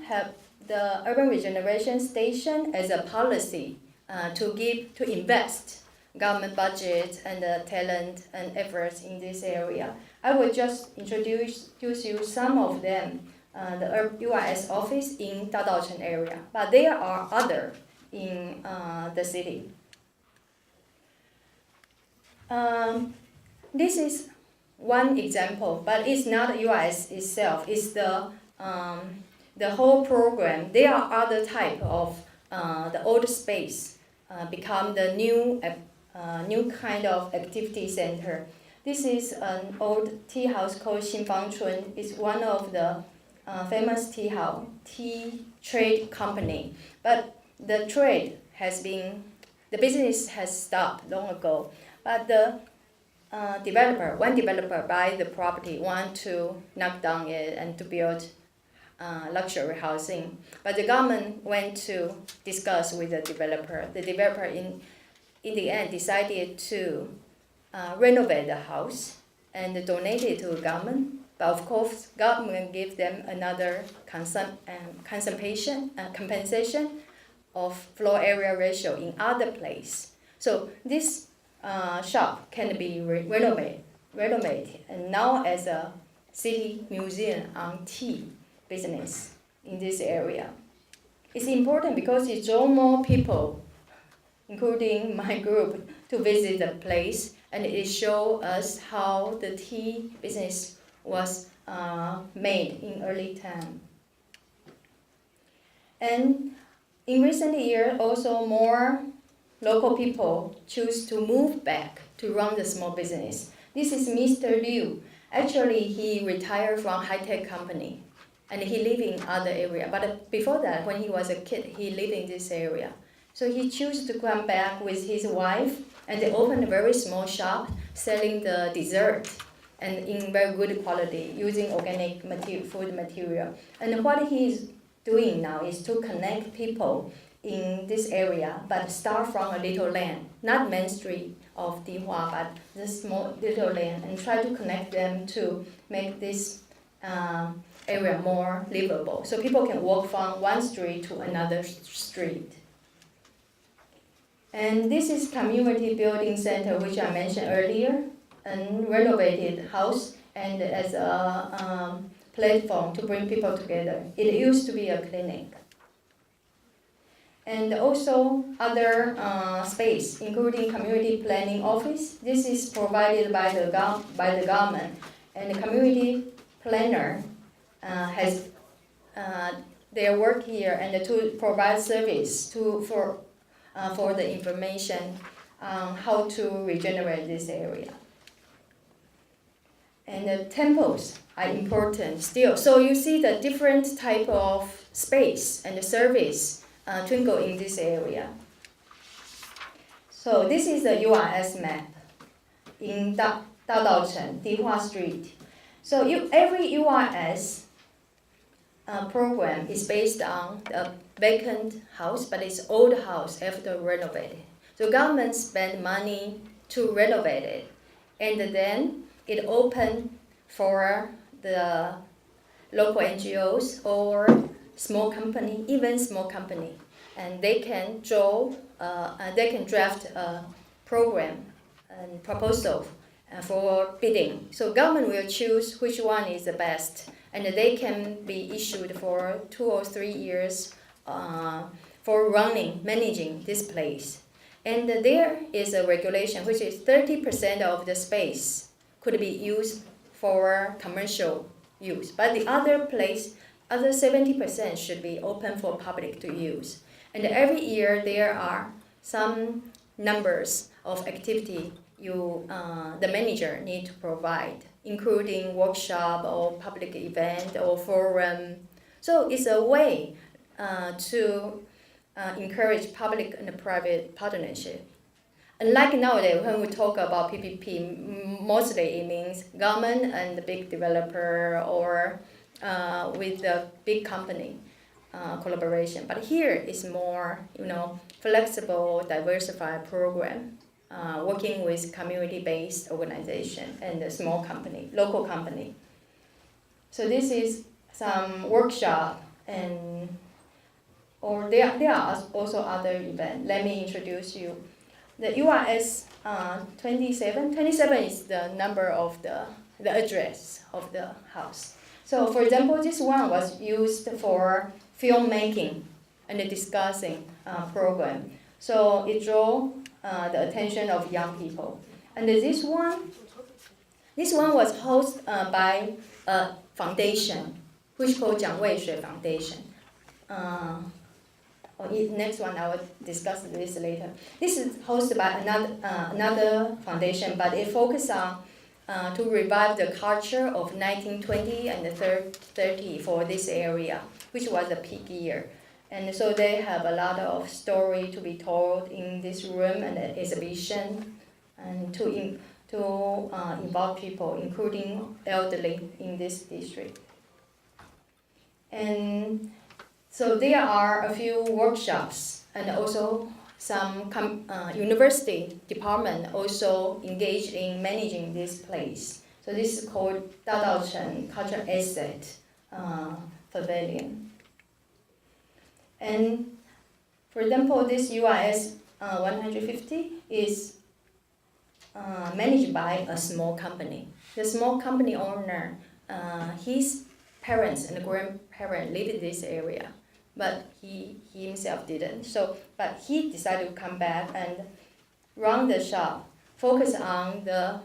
have the urban regeneration station as a policy to invest government budget and talent and efforts in this area. I will just introduce you some of them. The UIS office in Dadaocheng area, but there are other in the city. This is one example, but it's not UIS itself. It's the whole program. There are other type of the old space become the new kind of activity center. This is an old tea house called Xinfangchun. It's one of the famous tea trade company. But the business has stopped long ago. But the one developer buy the property, want to knock down it and to build luxury housing. But the government went to discuss with the developer. The developer in the end decided to renovate the house and donate it to the government. But of course, government give them another compensation of floor area ratio in other place. So this shop can be renovated and now as a city museum on tea business in this area. It's important because it draws more people, including my group, to visit the place, and it shows us how the tea business was made in early time. And in recent years, also more local people choose to move back to run the small business. This is Mr. Liu. Actually, he retired from high-tech company, and he lived in other area. But before that, when he was a kid, he lived in this area. So he chose to come back with his wife, and they opened a very small shop selling the dessert and in very good quality, using organic food material. And what he's doing now is to connect people in this area, but start from a little land, not main street of Dihua, but the small little land, and try to connect them to make this area more livable, so people can walk from one street to another street. And this is community building center, which I mentioned earlier, and renovated house, and as a platform to bring people together. It used to be a clinic. And also other space, including community planning office. This is provided by the government, and the community planner has their work here and to provide service for the information on how to regenerate this area. And the temples are important still. So you see the different type of space and the service twinkle in this area. So this is the URS map in Daodaocheng, Dihua Street. So every URS program is based on a vacant house, but it's old house after renovated. So government spend money to renovate it, and then it open for the local NGOs or small company, even small company, and they can draft a program and proposal for bidding. So government will choose which one is the best, and they can be issued for 2 or 3 years for managing this place. And there is a regulation which is 30% of the space could be used for commercial use, but the other 70% should be open for public to use. And every year there are some numbers of activity the manager need to provide, including workshop or public event or forum. So it's a way to encourage public and private partnership. Unlike nowadays, when we talk about PPP, mostly it means government and the big developer or with the big company collaboration. But here is more, flexible, diversified program, working with community-based organization and a small company, local company. So this is some workshop, or there are also other events. Let me introduce you. The URS 27 is the number of the address of the house. So for example, this one was used for filmmaking and a discussing program. So it drew the attention of young people. And this one This one was hosted by a foundation, which called 蒋渭水 Foundation. Next one, I will discuss this later. This is hosted by another foundation, but it focuses on to revive the culture of 1920 and 30 for this area, which was the peak year. And so they have a lot of story to be told in this room and exhibition, and to involve people, including elderly, in this district. And so there are a few workshops, and also some university department also engaged in managing this place. So this is called 大稻埕 Cultural Asset Pavilion. And for example, this UIS 150 is managed by a small company. The small company owner, his parents and grandparents live in this area, but he himself didn't. So, but he decided to come back and run the shop, focus on the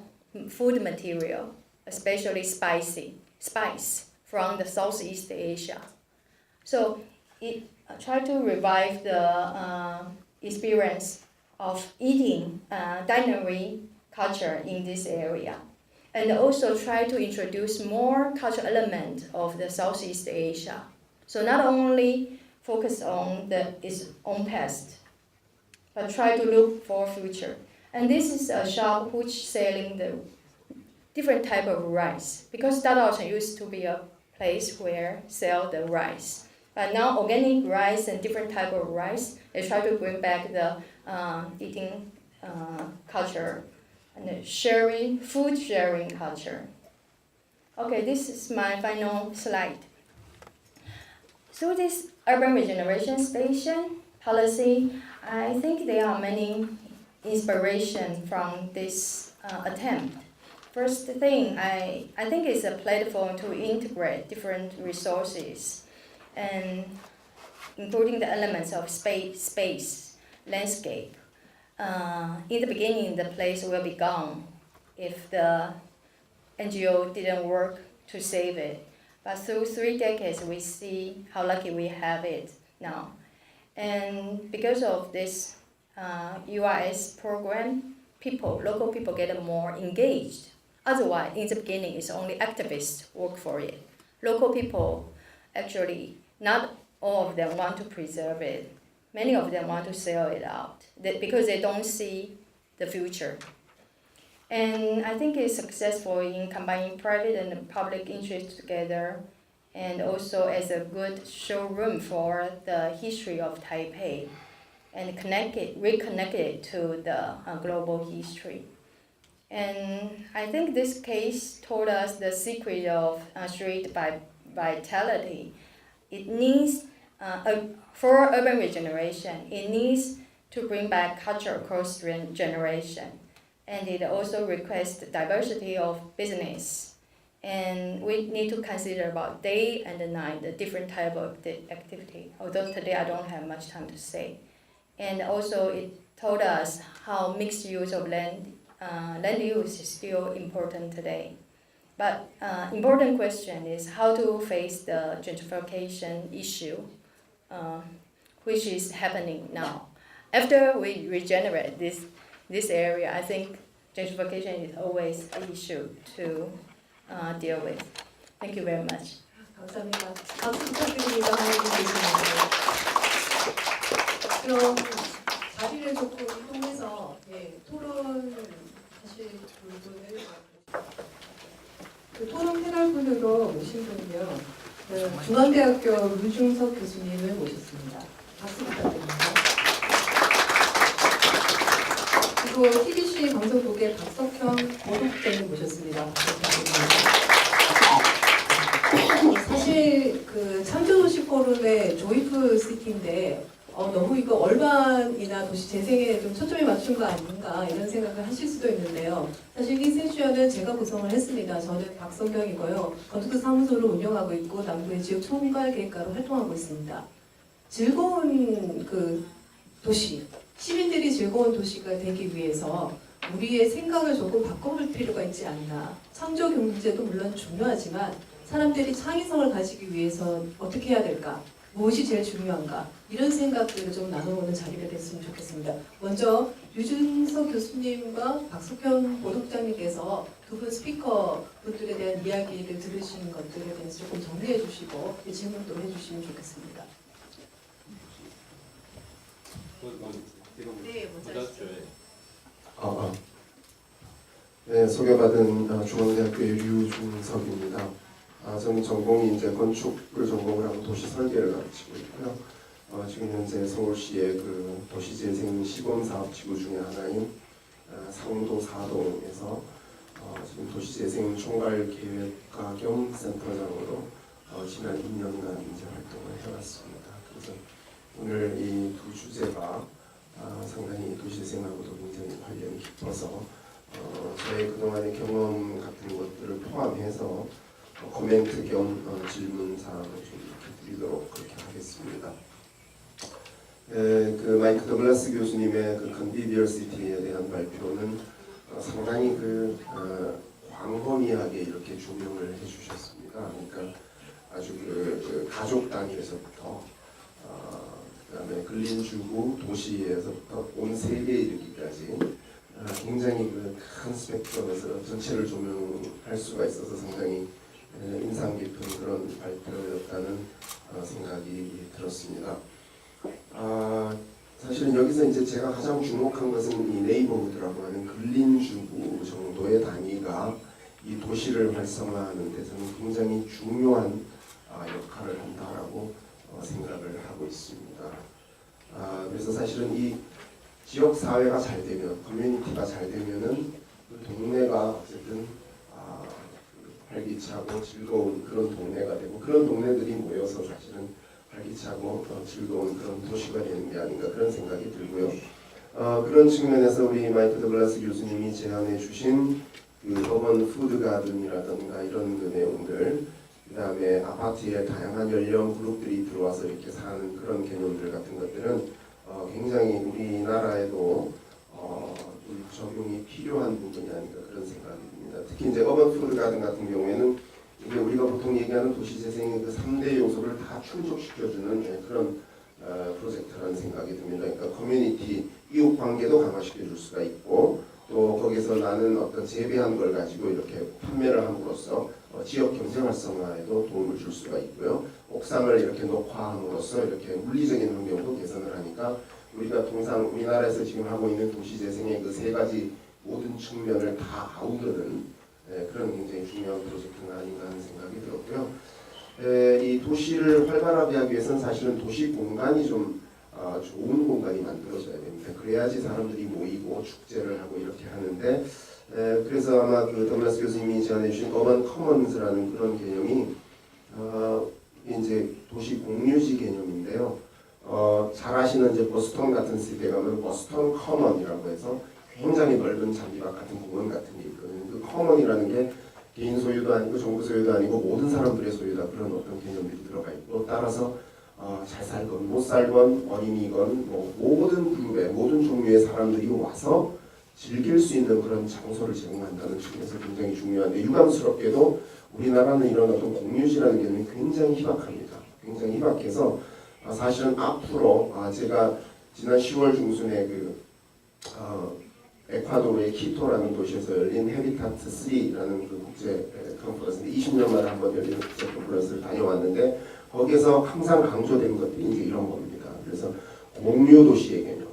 food material, especially spice from the Southeast Asia. So it tried to revive the experience of eating dinery culture in this area, and also try to introduce more cultural element of the Southeast Asia. So not only focus on its own past, but try to look for future. And this is a shop which selling the different type of rice, because 大稻埕 used to be a place where sell the rice. But now organic rice and different type of rice, they try to bring back the eating culture and the food sharing culture. Okay, this is my final slide. So this urban regeneration station policy, I think there are many inspiration from this attempt. First thing, I think it's a platform to integrate different resources, and including the elements of space, landscape. In the beginning, the place will be gone if the NGO didn't work to save it. But through 3 decades, we see how lucky we have it now. And because of this UIS program, local people get more engaged. Otherwise, in the beginning, it's only activists work for it. Local people, actually, not all of them want to preserve it. Many of them want to sell it out because they don't see the future. And I think it's successful in combining private and public interests together, and also as a good showroom for the history of Taipei, and reconnect it to the global history. And I think this case told us the secret of street vitality. It needs, for urban regeneration, it needs to bring back culture across generation. And it also requires diversity of business. And we need to consider about day and night, the different type of activity. Although today I don't have much time to say. And also it told us how mixed use of land use is still important today. But important question is how to face the gentrification issue, which is happening now. After we regenerate this area, I think gentrification is always an issue to deal with. Thank you very much. 감사합니다. 박수 부탁드립니다. 그럼 자리를 조금 이동해서 토론 하실 분을 토론 패널분으로 모신 분은요, 중앙대학교 류중석 교수님을 모셨습니다. 박수 부탁드립니다. 그리고 TBC 방송국의 박석형 보도국장을 모셨습니다. 사실 그 창조도시 포럼의 조이풀 시티인데 너무 이거 얼반이나 도시 재생에 좀 초점이 맞춘 거 아닌가 이런 생각을 하실 수도 있는데요. 사실 이 세션은 제가 구성을 했습니다. 저는 박성경이고요. 건축사무소를 운영하고 있고 남부의 지역 총괄 계획가로 활동하고 있습니다. 즐거운 그 도시, 시민들이 즐거운 도시가 되기 위해서 우리의 생각을 조금 바꿔볼 필요가 있지 않나. 창조 경제도 물론 중요하지만 사람들이 창의성을 가지기 위해서 어떻게 해야 될까? 무엇이 제일 중요한가? 이런 생각들을 좀 나눠보는 자리가 됐으면 좋겠습니다. 먼저 유준석 교수님과 박석현 보도국장님께서 두 분 스피커 분들에 대한 이야기를 들으신 것들에 대해서 조금 정리해 주시고 질문도 해주시면 좋겠습니다. 네, 먼저 하시죠. 네, 소개받은 중앙대학교의 류준석입니다. 저는 전공이 이제 건축을 전공을 하고 도시 설계를 가르치고 있고요. 지금 현재 서울시의 그 도시재생 시범사업 지구 중에 하나인 상도 4동에서 지금 도시재생 총괄계획가 겸 센터장으로 지난 2년간 이제 활동을 해왔습니다. 그래서 오늘 이 두 주제가 상당히 도시재생하고도 굉장히 관련이 깊어서 저의 그동안의 경험 같은 것들을 포함해서 코멘트 겸 질문사항을 좀 이렇게 드리도록 그렇게 하겠습니다. 그 마이크 더글라스 교수님의 그 컨비비얼 시티에 대한 발표는 상당히 그 광범위하게 이렇게 조명을 해주셨습니다. 그러니까 아주 그 가족 단위에서부터 그다음에 근린주구 도시에서부터 온 세계에 이르기까지 굉장히 그 큰 스펙트럼에서 전체를 조명할 수가 있어서 상당히 인상 깊은 그런 발표였다는 생각이 들었습니다. 사실은 여기서 이제 제가 가장 주목한 것은 이 네이버후드라고 하는 근린주구 정도의 단위가 이 도시를 활성화하는 데서는 굉장히 중요한 역할을 한다라고 생각을 하고 있습니다. 그래서 사실은 이 지역 사회가 잘 되면, 커뮤니티가 잘 되면은 그 동네가 어쨌든 활기차고 즐거운 그런 동네가 되고, 그런 동네들이 모여서 사실은 활기차고 즐거운 그런 도시가 되는 게 아닌가 그런 생각이 들고요. 그런 측면에서 우리 마이크 더글라스 교수님이 제안해 주신 그 어번 푸드 가든이라든가 이런 그 내용들, 그 다음에 아파트에 다양한 연령 그룹들이 들어와서 이렇게 사는 그런 개념들 같은 것들은 굉장히 우리나라에도 적용이 필요한 부분이 아닌가 그런 생각이 듭니다. 특히 이제 어번 푸드 가든 같은 경우에는 이게 우리가 보통 얘기하는 도시재생의 그 3대 요소를 다 충족시켜주는 그런 프로젝트라는 생각이 듭니다. 그러니까 커뮤니티, 이웃 관계도 강화시켜 줄 수가 있고, 또 거기서 나는 어떤 재배한 걸 가지고 이렇게 판매를 함으로써 지역 경제 활성화에도 도움을 줄 수가 있고요. 옥상을 이렇게 녹화함으로써 이렇게 물리적인 환경도 개선을 하니까 우리가 통상 우리나라에서 지금 하고 있는 도시재생의 그 세 가지 모든 측면을 다 아우르는 그런 굉장히 중요한 프로젝트가 아닌가 하는 생각이 들었고요. 이 도시를 활발하게 하기 위해서는 사실은 도시 공간이 좀 좋은 공간이 만들어져야 됩니다. 그래야지 사람들이 모이고 축제를 하고 이렇게 하는데, 그래서 아마 그 더글라스 교수님이 제안해 주신 어반 커먼스라는 그런 개념이 이제 도시 공유지 개념인데요. 잘 아시는 이제 보스턴 같은 시티에 가면 보스턴 커먼이라고 해서 굉장히 넓은 잔디밭 같은 공원 같은 게 있거든요. 그 커먼이라는 게 개인 소유도 아니고 정부 소유도 아니고 모든 사람들의 소유다, 그런 어떤 개념들이 들어가 있고, 따라서 잘 살건 못 살건 어린이건 뭐 모든 그룹의 모든 종류의 사람들이 와서 즐길 수 있는 그런 장소를 제공한다는 측면에서 굉장히 중요한데, 유감스럽게도 우리나라는 이런 어떤 공유지라는 개념이 굉장히 희박합니다. 굉장히 희박해서 사실은 앞으로 제가 지난 10월 중순에 그 에콰도르의 키토라는 도시에서 열린 헤비타트 3라는 그 국제 컨퍼런스인데 20년 만에 한번 열리는 국제 컨퍼런스를 다녀왔는데, 거기에서 항상 강조된 것들이 이제 이런 겁니다. 그래서 공유 도시의 개념,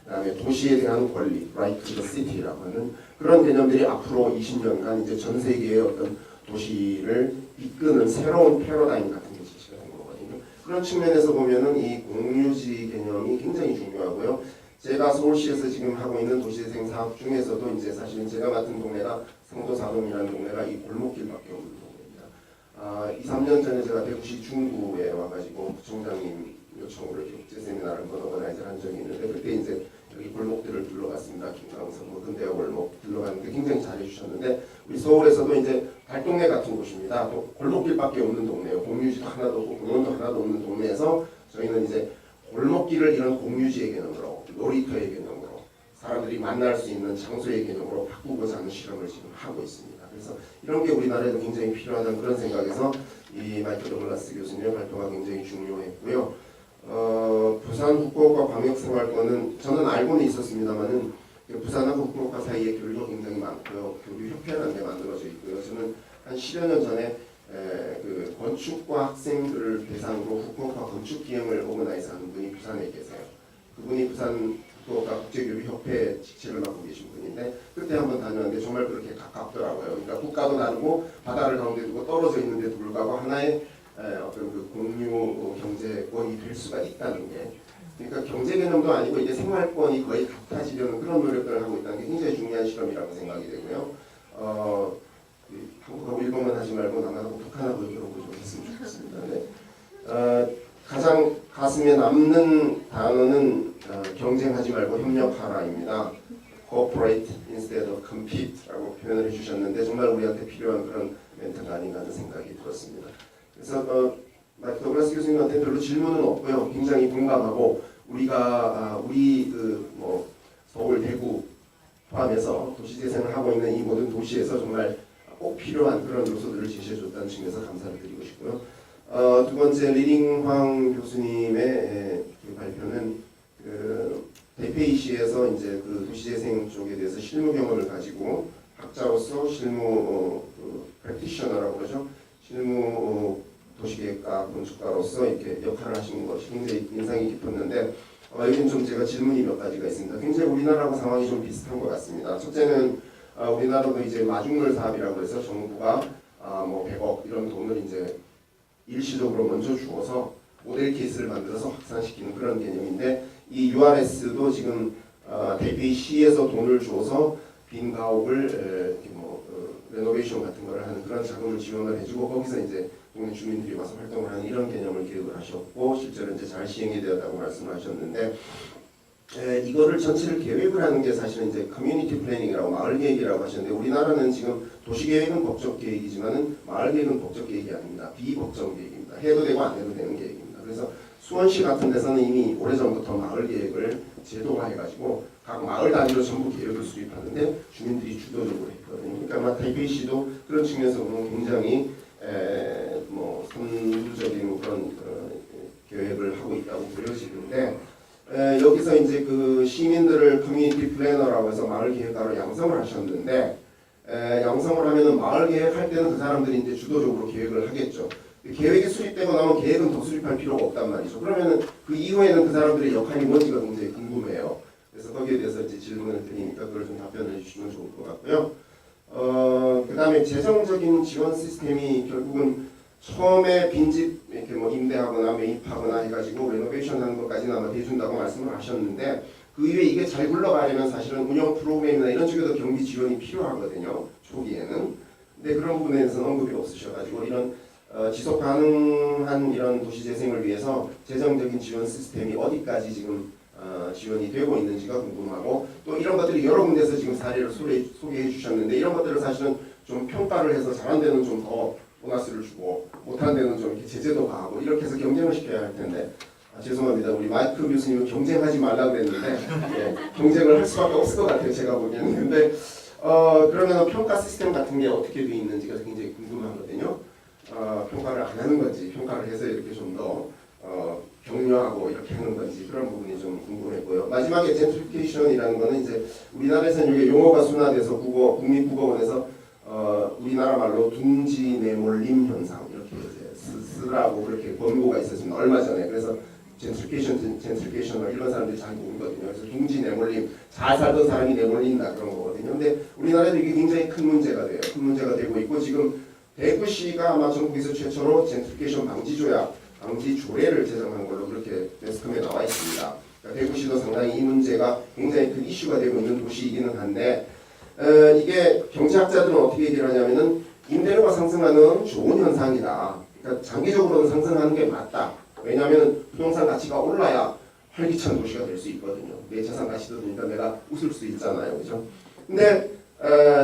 그다음에 도시에 대한 권리, right to the city라고 하는 그런 개념들이 앞으로 20년간 이제 전 세계의 어떤 도시를 이끄는 새로운 패러다임 같은 게 제시가 된 거거든요. 그런 측면에서 보면은 이 공유지 개념이 굉장히 중요하고요. 제가 서울시에서 지금 하고 있는 도시재생 사업 중에서도 이제 사실은 제가 맡은 동네가 상도 4동이라는 동네가 이 골목길밖에 없는 동네입니다. 2, 3년 전에 제가 대구시 중구에 와가지고 부총장님 요청으로 국제 세미나를 한번 오거나이즈를 한 적이 있는데, 그때 이제 여기 골목들을 둘러갔습니다. 김강성, 뭐 근대화 골목 둘러갔는데 굉장히 잘해주셨는데, 우리 서울에서도 이제 달동네 같은 곳입니다. 또 골목길밖에 없는 동네예요. 공유지도 하나도 없고 공원도 하나도 없는 동네에서 저희는 이제 골목길을 이런 공유지의 개념으로, 놀이터의 개념으로, 사람들이 만날 수 있는 장소의 개념으로 바꾸고자 하는 실험을 지금 하고 있습니다. 그래서 이런 게 우리나라에도 굉장히 필요하다는 그런 생각에서 이 마이클 더글라스 교수님의 발표가 굉장히 중요했고요. 부산 후쿠오카 광역생활권은 저는 알고는 있었습니다만은 부산하고 후쿠오카 사이에 교류가 굉장히 많고요. 교류협회라는 게 만들어져 있고요. 저는 한 10여 년 전에 그 건축과 학생들을 대상으로 후쿠오카 건축기행을 오거나이즈하는 분이 부산에 계세요. 그분이 부산 후쿠오카 국제교류협회 직책을 맡고 계신 분인데 그때 한번 다녔는데 정말 그렇게 가깝더라고요. 그러니까 국가도 다르고 바다를 가운데 두고 떨어져 있는데도 불구하고 하나의 어떤 그 공유 경제권이 될 수가 있다는 게, 그러니까 경제 개념도 아니고 이제 생활권이 거의 같아지려는 그런 노력들을 하고 있다는 게 굉장히 중요한 실험이라고 생각이 되고요. 한국하고 일본만 하지 말고 남한하고 북한하고 이런 거 좀 했으면 좋겠습니다. 네. 가장 가슴에 남는 단어는 경쟁하지 말고 협력하라입니다. Cooperate instead of compete라고 표현을 해주셨는데 정말 우리한테 필요한 그런 멘트가 아닌가 하는 생각이 들었습니다. 그래서 더글라스 교수님한테 별로 질문은 없고요. 굉장히 공감하고 우리가 서울, 대구 포함해서 도시재생을 하고 있는 이 모든 도시에서 정말 꼭 필요한 그런 요소들을 제시해줬다는 측면에서 감사를 드리고 싶고요. 두 번째 리링황 교수님의 그 발표는 대페이시에서 이제 그 도시재생 쪽에 대해서 실무 경험을 가지고 학자로서 실무 프랙티셔너라고 그러죠. 실무 도시계획가 건축가로서 이렇게 역할을 하시는 것이 굉장히 인상이 깊었는데 여기는 좀 제가 질문이 몇 가지가 있습니다. 굉장히 우리나라하고 상황이 좀 비슷한 것 같습니다. 첫째는 우리나라도 이제 마중물 사업이라고 해서 정부가 뭐 100억 이런 돈을 이제 일시적으로 먼저 주어서 모델 케이스를 만들어서 확산시키는 그런 개념인데 이 URS도 지금 대피시에서 돈을 주어서 빈 가옥을 레노베이션 같은 거를 하는 그런 자금을 지원을 해주고 거기서 이제 동네 주민들이 와서 활동을 하는 이런 개념을 계획을 하셨고 실제로 이제 잘 시행이 되었다고 말씀을 하셨는데 이거를 전체를 계획을 하는 게 사실은 이제 커뮤니티 플래닝이라고 마을 계획이라고 하셨는데 우리나라는 지금 도시 계획은 법적 계획이지만은 마을 계획은 법적 계획이 아닙니다. 비법정 계획입니다. 해도 되고 안 해도 되는 계획입니다. 그래서 수원시 같은 데서는 이미 오래전부터 마을 계획을 제도화해가지고 각 마을 단위로 전부 계획을 수립하는데 주민들이 주도적으로 했거든요. 그러니까 아마 타이베이시도 그런 측면에서 보면 굉장히 선두적인 그런 계획을 하고 있다고 보여지는데 여기서 이제 그 시민들을 커뮤니티 플래너라고 해서 마을 계획가로 양성을 하셨는데 양성을 하면은 마을 계획할 때는 그 사람들이 이제 주도적으로 계획을 하겠죠. 계획이 수립되고 나면 계획은 더 수립할 필요가 없단 말이죠. 그러면은 그 이후에는 그 사람들의 역할이 뭔지가 굉장히 궁금해요. 그래서 거기에 대해서 이제 질문을 드리니까 그걸 좀 답변을 해주시면 좋을 것 같고요. 그 다음에 재정적인 지원 시스템이 결국은 처음에 빈집 이렇게 뭐 임대하거나 매입하거나 해가지고 레노베이션 하는 것까지는 아마 해준다고 말씀을 하셨는데 그 이후에 이게 잘 굴러가려면 사실은 운영 프로그램이나 이런 쪽에도 경비 지원이 필요하거든요. 초기에는. 근데 그런 부분에 대해서는 언급이 없으셔가지고 이런 지속 가능한 이런 도시 재생을 위해서 재정적인 지원 시스템이 어디까지 지금 지원이 되고 있는지가 궁금하고 또 이런 것들이 여러 군데서 지금 사례를 소개해 주셨는데 이런 것들을 사실은 좀 평가를 해서 잘한 데는 좀 더 보너스를 주고 못한 데는 좀 이렇게 제재도 가하고 이렇게 해서 경쟁을 시켜야 할 텐데 죄송합니다. 우리 마이크 교수님은 경쟁하지 말라 그랬는데 경쟁을 할 수밖에 없을 것 같아요. 제가 보기에는. 근데 그러면 평가 시스템 같은 게 어떻게 되어 있는지가 굉장히 궁금하거든요. 평가를 안 하는 건지 평가를 해서 이렇게 좀 더 격려하고 이렇게 하는 건지 그런 부분이 좀 궁금했고요. 마지막에 젠트리피케이션이라는 거는 이제 우리나라에서는 이게 용어가 순화돼서 국립국어원에서 우리나라 말로 둥지 내몰림 현상 이렇게 이제 쓰라고 그렇게 권고가 있었습니다. 얼마 전에. 그래서 젠트리피케이션 이런 사람들이 잘 모르거든요. 그래서 둥지 내몰림, 잘 살던 사람이 내몰린다 그런 거거든요. 근데 우리나라에도 이게 굉장히 큰 문제가 돼요. 큰 문제가 되고 있고 지금 대구시가 아마 전국에서 최초로 젠트리피케이션 방지 조약, 방지 조례를 제정한 걸로 그렇게 데스크에 나와 있습니다. 그러니까 대구시도 상당히 이 문제가 굉장히 큰 이슈가 되고 있는 도시이기는 한데 이게 경제학자들은 어떻게 얘기를 하냐면은 임대료가 상승하는 좋은 현상이다. 그러니까 장기적으로는 상승하는 게 맞다. 왜냐하면 부동산 가치가 올라야 활기찬 도시가 될 수 있거든요. 내 자산 가치도 되니까 내가 웃을 수 있잖아요, 그죠? 근데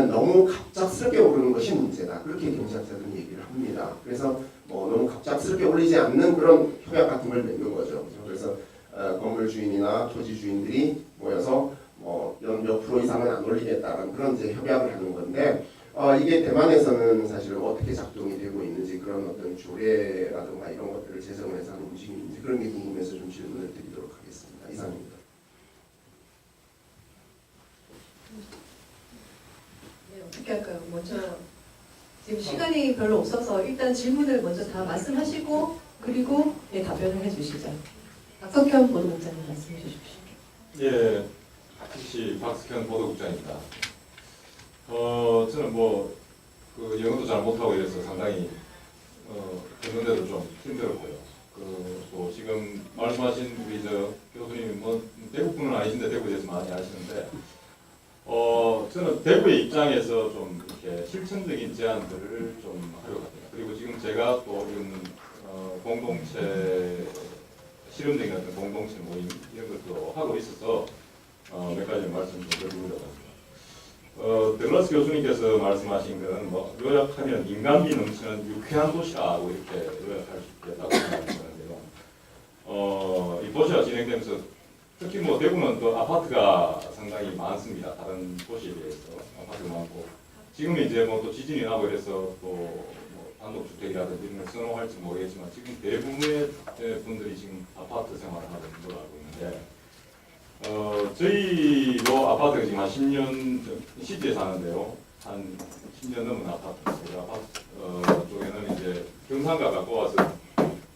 너무 갑작스럽게 오르는 것이 문제다. 그렇게 경제학자들은 얘기를 합니다. 그래서 너무 갑작스럽게 올리지 않는 그런 협약 같은 걸 맺는 거죠. 그래서 건물 주인이나 토지 주인들이 모여서 연 하겠다는 그런 이제 협약을 하는 건데 이게 대만에서는 사실 어떻게 작동이 되고 있는지 그런 어떤 조례라든가 이런 것들을 제정을 해서 하는 움직임인지 그런 게 궁금해서 좀 질문을 드리도록 하겠습니다. 이상입니다. 네, 어떻게 할까요? 먼저 지금 시간이 별로 없어서 일단 질문을 먼저 다 말씀하시고 그리고 네, 답변을 해주시죠. 박석현 보도국장님 말씀해 주십시오. 예, 혹시 박석현 보도국장입니다. 저는 그 영어도 잘 못하고 이래서 상당히 듣는데도 좀 힘들었고요. 또 지금 말씀하신 우리 교수님이 대구분은 아니신데 대구에 대해서 많이 아시는데 저는 대구의 입장에서 좀 이렇게 실천적인 제안들을 좀 하려고 합니다. 그리고 지금 제가 또 이런 공동체 실험적인 어떤 공동체 모임 이런 것도 하고 있어서 몇 가지 말씀 좀 드리려고 합니다. 더글라스 교수님께서 말씀하신 것은 요약하면 인간미 넘치는 유쾌한 도시라고 이렇게 요약할 수 있겠다고 생각하는데요. 이 도시가 진행되면서 특히 대구는 또 아파트가 상당히 많습니다. 다른 도시에 비해서 아파트가 많고 지금은 이제 또 지진이 나고 이래서 또 단독주택이라든지 이런 걸 선호할지 모르겠지만 지금 대부분의 분들이 지금 아파트 생활을 하고 있는 걸로 알고 있는데 저희도 아파트가 지금 한 10년 시티에 사는데요. 한 10년 넘은 아파트입니다. 아파트 쪽에는 이제 경상과 가까워서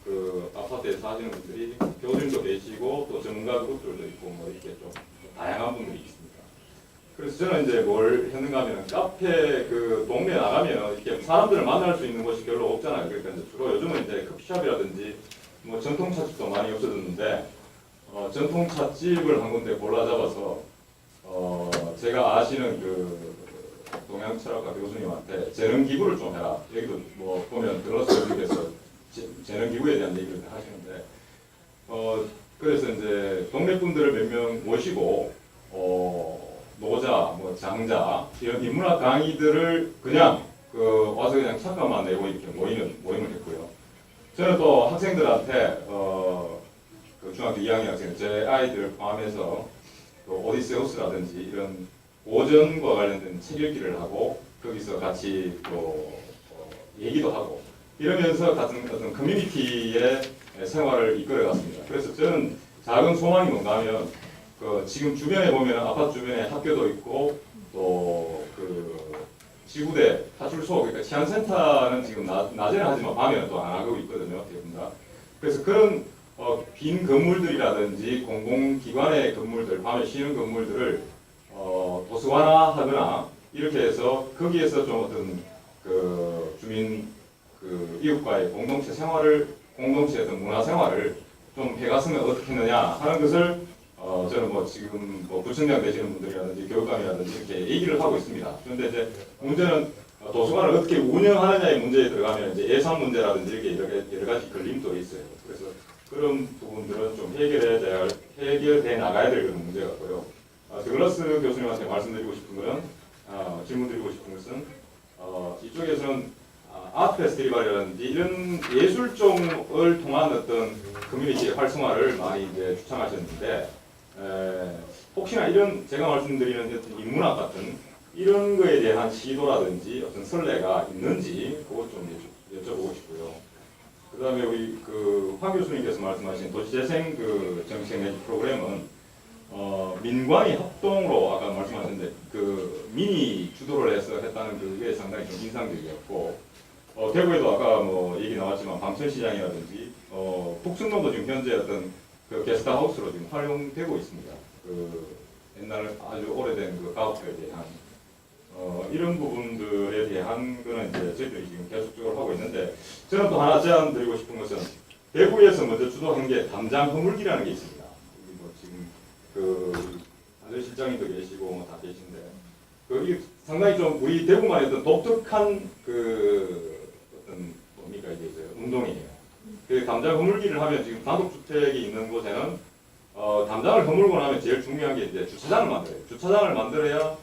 그 아파트에 사시는 분들이 교수님도 계시고 또 전문가 그룹들도 있고 이렇게 좀 다양한 분들이 있습니다. 그래서 저는 이제 뭘 했는가 하면 카페 그 동네 나가면 이렇게 사람들을 만날 수 있는 곳이 별로 없잖아요. 그러니까 이제 주로 요즘은 이제 커피숍이라든지 전통 차집도 많이 없어졌는데 전통 찻집을 한 군데 골라 잡아서 제가 아시는 그 동양 철학가 교수님한테 재능 기부를 좀 해라. 여기도 보면 더글라스 교수님께서 재능 기부에 대한 얘기를 하시는데 그래서 이제 동네 분들을 몇 명 모시고 노자, 장자 이런 인문학 강의들을 그냥 와서 그냥 착각만 내고 이렇게 모임을 했고요. 저는 또 학생들한테 그 중학교 2학년 학생 제 아이들을 포함해서 오디세우스라든지 이런 고전과 관련된 책 읽기를 하고 거기서 같이 또 얘기도 하고 이러면서 같은 어떤 커뮤니티의 생활을 이끌어갔습니다. 그래서 저는 작은 소망이 뭔가 하면 지금 주변에 보면 아파트 주변에 학교도 있고 또 그 지구대 파출소 그러니까 치안센터는 지금 낮에는 하지만 밤에는 또 안 하고 있거든요. 대부분. 그래서 그런 빈 건물들이라든지 공공기관의 건물들, 밤에 쉬는 건물들을 도서관화하거나 이렇게 해서 거기에서 좀 어떤 그 주민 그 이웃과의 공동체 생활을 공동체의 어떤 문화 생활을 좀 해갔으면 어떻게 했느냐 하는 것을 저는 지금 구청장 되시는 분들이라든지 교육감이라든지 이렇게 얘기를 하고 있습니다. 그런데 이제 문제는 도서관을 어떻게 운영하느냐의 문제에 들어가면 이제 예산 문제라든지 이렇게 여러 가지 걸림돌이 있어요. 그래서 그런 부분들은 좀 해결돼 나가야 될 그런 문제 같고요. 더글라스 교수님한테 말씀드리고 싶은 것은 질문드리고 싶은 것은 이쪽에서는 아트 페스티벌이라든지 이런 예술종을 통한 어떤 커뮤니티의 활성화를 많이 이제 추천하셨는데 혹시나 이런 제가 말씀드리는 어떤 인문학 같은 이런 거에 대한 시도라든지 어떤 선례가 있는지 그것 좀 여쭤보고 싶고요. 그다음에 우리 황 교수님께서 말씀하신 도시재생 그 정책 내지 프로그램은 민관이 합동으로 아까 말씀하셨는데 그 미니 주도를 해서 했다는 그게 상당히 좀 인상적이었고 대구에도 아까 얘기 나왔지만 방천시장이라든지 북sun로도 지금 현재 어떤 그 게스트하우스로 지금 활용되고 있습니다. 그 옛날 아주 오래된 그 가옥들에 대한 이런 부분들에 대한 거는 이제 저희들이 지금 계속적으로 하고 있는데 저는 또 하나 제안드리고 싶은 것은 대구에서 먼저 주도한 게 담장 허물기라는 게 있습니다. 지금 그 안전 실장님도 계시고 다 계신데 이게 상당히 좀 우리 대구만의 어떤 독특한 그 어떤 뭡니까 이게 운동이에요. 그 담장 허물기를 하면 지금 단독주택이 있는 곳에는 담장을 허물고 나면 제일 중요한 게 이제 주차장을 만들어요. 주차장을 만들어야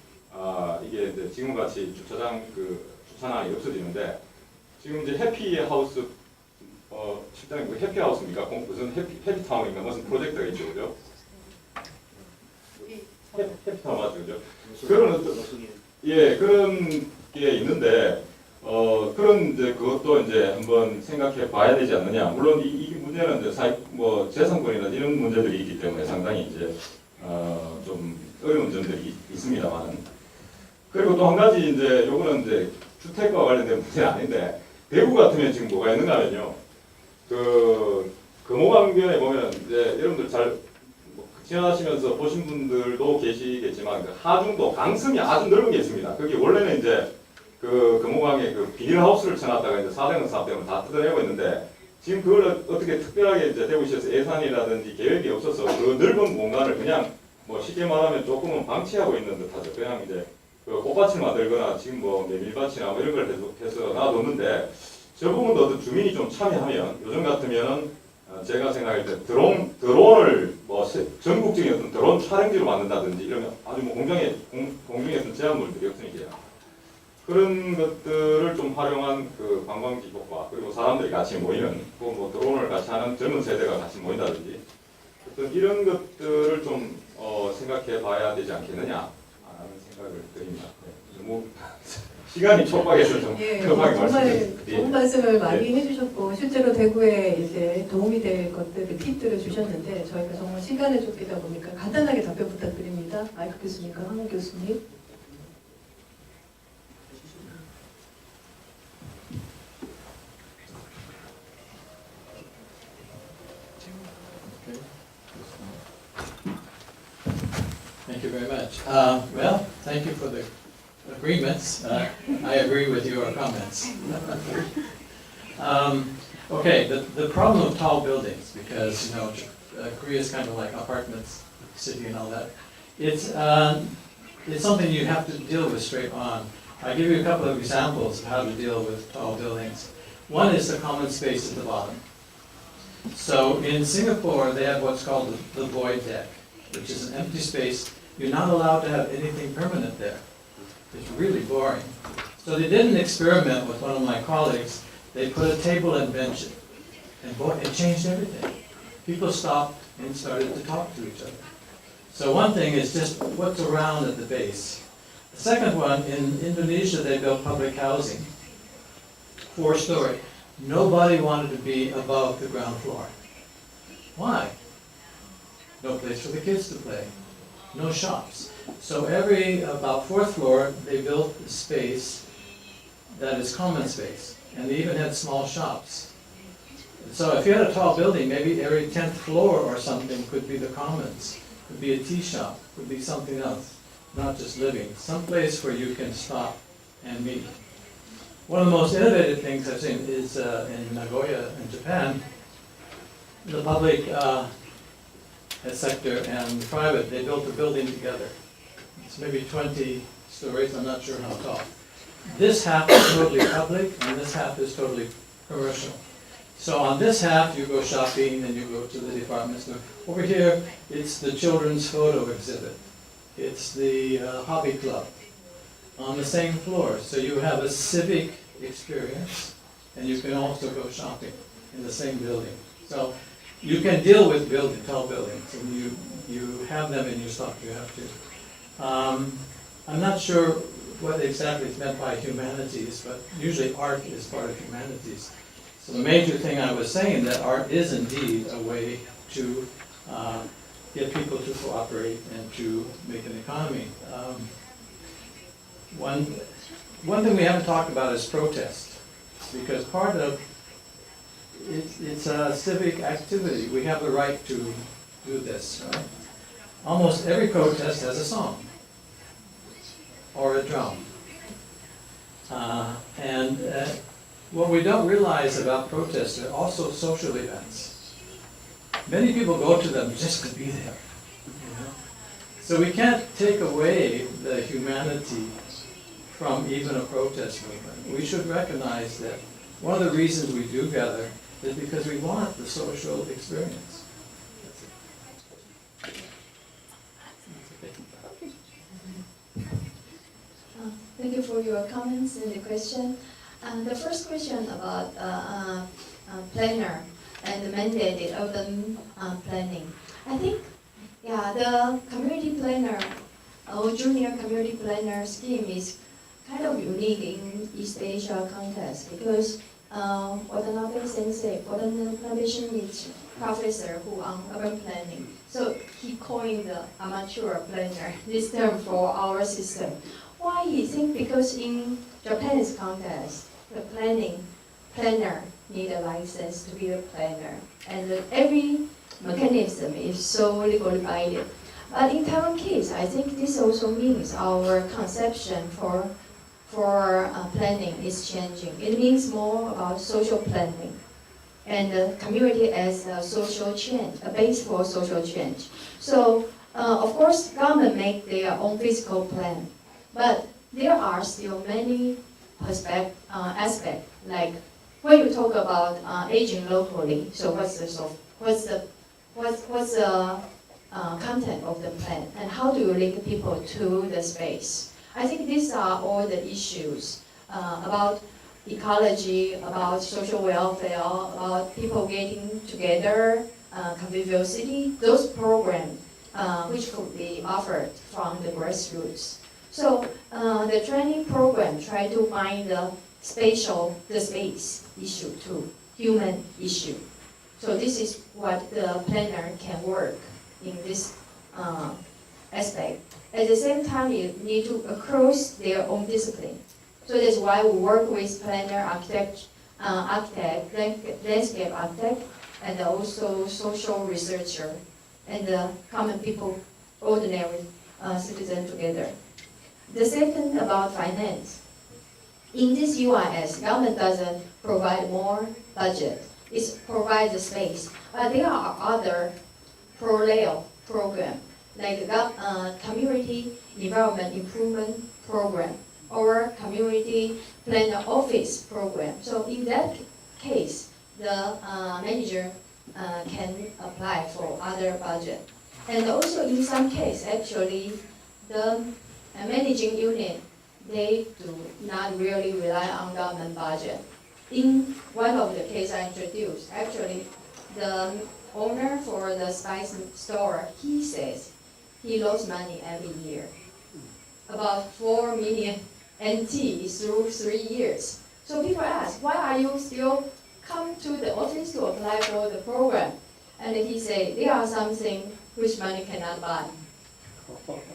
이게 이제 지금같이 주차장 그 주차장이 없어지는데 지금 이제 해피하우스 실장님 해피하우스입니까? 무슨 해피타운인가 무슨 프로젝트가 있죠, 그죠? 캐피탈 맞죠, 그죠? 그런 어떤 그런 게 있는데 그런 이제 그것도 이제 한번 생각해 봐야 되지 않느냐. 물론 이 문제는 이제 재산권이나 이런 문제들이 있기 때문에 상당히 이제 좀 어려운 점들이 있습니다만. 그리고 또 한 가지 이제 요거는 이제 주택과 관련된 문제는 아닌데 대구 같으면 지금 뭐가 있는가 하면요. 그 금호강변에 보면 이제 여러분들 잘 지나가시면서 보신 분들도 계시겠지만 그 하중도 강성이 아주 넓은 게 있습니다. 거기 원래는 이제 그 금호강에 그 비닐하우스를 쳐놨다가 이제 400원, 400원 다 뜯어내고 있는데 지금 그걸 어떻게 특별하게 이제 대구시에서 예산이라든지 계획이 없어서 그 넓은 공간을 그냥 뭐 쉽게 말하면 조금은 방치하고 있는 듯하죠. 그냥 이제 그 꽃밭을 만들거나 지금 뭐 메밀밭이나 뭐 이런 걸 해서 놔뒀는데 저 부분도 어떤 주민이 좀 참여하면 요즘 같으면은 제가 생각할 때 드론을 뭐 전국적인 어떤 드론 촬영지로 만든다든지 이러면 아주 뭐 공중에 어떤 제한물들이 없으니까요. 그런 것들을 좀 활용한 그 관광지 효과 그리고 사람들이 같이 모이는 뭐 드론을 같이 하는 젊은 세대가 같이 모인다든지 어떤 이런 것들을 좀 생각해 봐야 되지 않겠느냐 하는 생각을 드립니다. 너무 시간이 촉박해서 좀 급하게 정말 말씀드립니다. 좋은 말씀을 많이 해주셨고 실제로 대구에 이제 도움이 될 것들을 팁들을 주셨는데 저희가 정말 시간을 쫓기다 보니까 간단하게 답변 부탁드립니다. 마이크 교수님과 황 교수님. Thank you very much. Well, thank you for the agreements. I agree with your comments. Okay, the problem of tall buildings, because you know Korea is kind of like apartments city and all that. It's something you have to deal with straight on. I'll give you a couple of examples of how to deal with tall buildings. One is the common space at the bottom. So in Singapore, they have what's called the void deck, which is an empty space. You're not allowed to have anything permanent there. It's really boring. So they did an experiment with one of my colleagues. They put a table and bench it. And boy, it changed everything. People stopped and started to talk to each other. So one thing is just what's around at the base. The second one, in Indonesia, they built public housing, 4-story. Nobody wanted to be above the ground floor. Why? No place for the kids to play. No shops. So about 4th floor, they built a space that is common space. And they even had small shops. So if you had a tall building, maybe every 10th floor or something could be the commons. Could be a tea shop, could be something else. Not just living. Some place where you can stop and meet. One of the most innovative things I've seen is in Nagoya in Japan. The public sector and the private, they built a building together. It's maybe 20 stories, I'm not sure how tall. This half is totally public and this half is totally commercial. So on this half you go shopping and you go to the department store. Over here it's the children's photo exhibit. It's the hobby club on the same floor. So you have a civic experience and you can also go shopping in the same building. So you can deal with tall buildings, and you have them in your stock. You have to. I'm not sure what exactly is meant by humanities, but usually art is part of humanities. So the major thing I was saying that art is indeed a way to get people to cooperate and to make an economy. One thing we haven't talked about is protest, because part of it's a civic activity. We have the right to do this, right? Almost every protest has a song or a drum. What we don't realize about protests are also social events. Many people go to them just to be there. You know? So we can't take away the humanity from even a protest movement. We should recognize that one of the reasons we do gather is because we want the social experience. Thank you for your comments and the question. The first question about planner and the mandated urban planning. I think, the community planner our junior community planner scheme is kind of unique in East Asia context because Watanabe Sensei, Watanabe Shinichi, professor who on urban planning, so he coined the amateur planner, this term for our system. Why he think? Because in Japan's context, the planner need a license to be a planner, and every mechanism is so legally binding. But in Taiwan case, I think this also means our conception for planning is changing. It means more about social planning and the community as a social change, a base for social change. So, of course, government make their own physical plan, but there are still many aspects. Like when you talk about aging locally, so what's the content of the plan, and how do you link people to the space? I think these are all the issues about ecology, about social welfare, about people getting together, convivial city, those programs which could be offered from the grassroots. So the training program try to find the space issue too, human issue. So this is what the planner can work in this aspect. At the same time, you need to across their own discipline. So that's why we work with planner, architect, landscape architect, and also social researcher, and common people, ordinary citizen together. The second about finance. In this UIS, government doesn't provide more budget. It provides the space. But there are other pro-layout program, like community environment improvement program or community planner office program. So in that case, the manager can apply for other budget. And also in some case, actually, the managing unit, they do not really rely on government budget. In one of the cases I introduced, actually, the owner for the spice store, he says he lost money every year, about 4 million NT through 3 years. So people ask, why are you still come to the office to apply for the program? And he said, there are something which money cannot buy.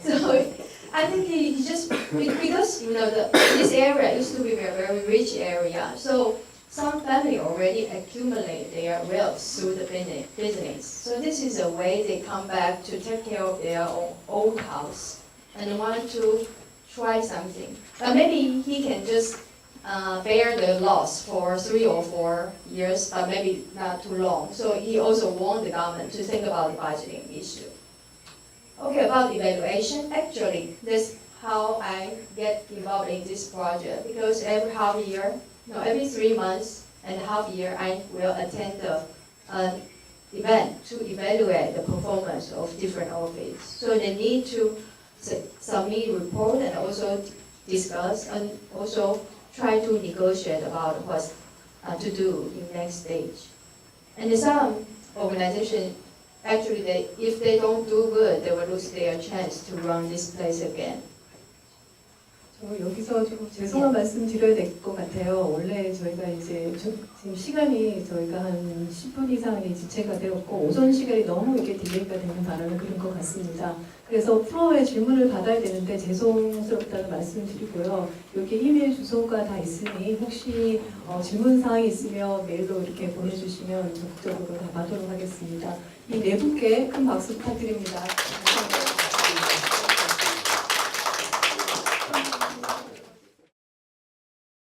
So I think he just, because this area used to be a very rich area, so some family already accumulate their wealth through the business. So this is a way they come back to take care of their old house and want to try something. But maybe he can just bear the loss for 3 or 4 years, but maybe not too long. So he also want the government to think about the budgeting issue. Okay, about evaluation, actually, that's how I get involved in this project, because every half year, every 3 months and half year, I will attend an event to evaluate the performance of different offices. So they need to submit report and also discuss and also try to negotiate about what to do in next stage. And some organizations, actually, if they don't do good, they will lose their chance to run this place again. 저 여기서 좀 죄송한 말씀 드려야 될 것 같아요. 원래 저희가 이제 지금 시간이 저희가 한 10분 이상이 지체가 되었고 오전 시간이 너무 이렇게 딜레이가 되는 바람에 그런 것 같습니다. 그래서 프로에 질문을 받아야 되는데 죄송스럽다는 말씀 드리고요. 여기 이메일 주소가 다 있으니 혹시 질문 사항이 있으면 메일로 이렇게 보내주시면 적극적으로 다 받도록 하겠습니다. 이 네 분께 큰 박수 부탁드립니다.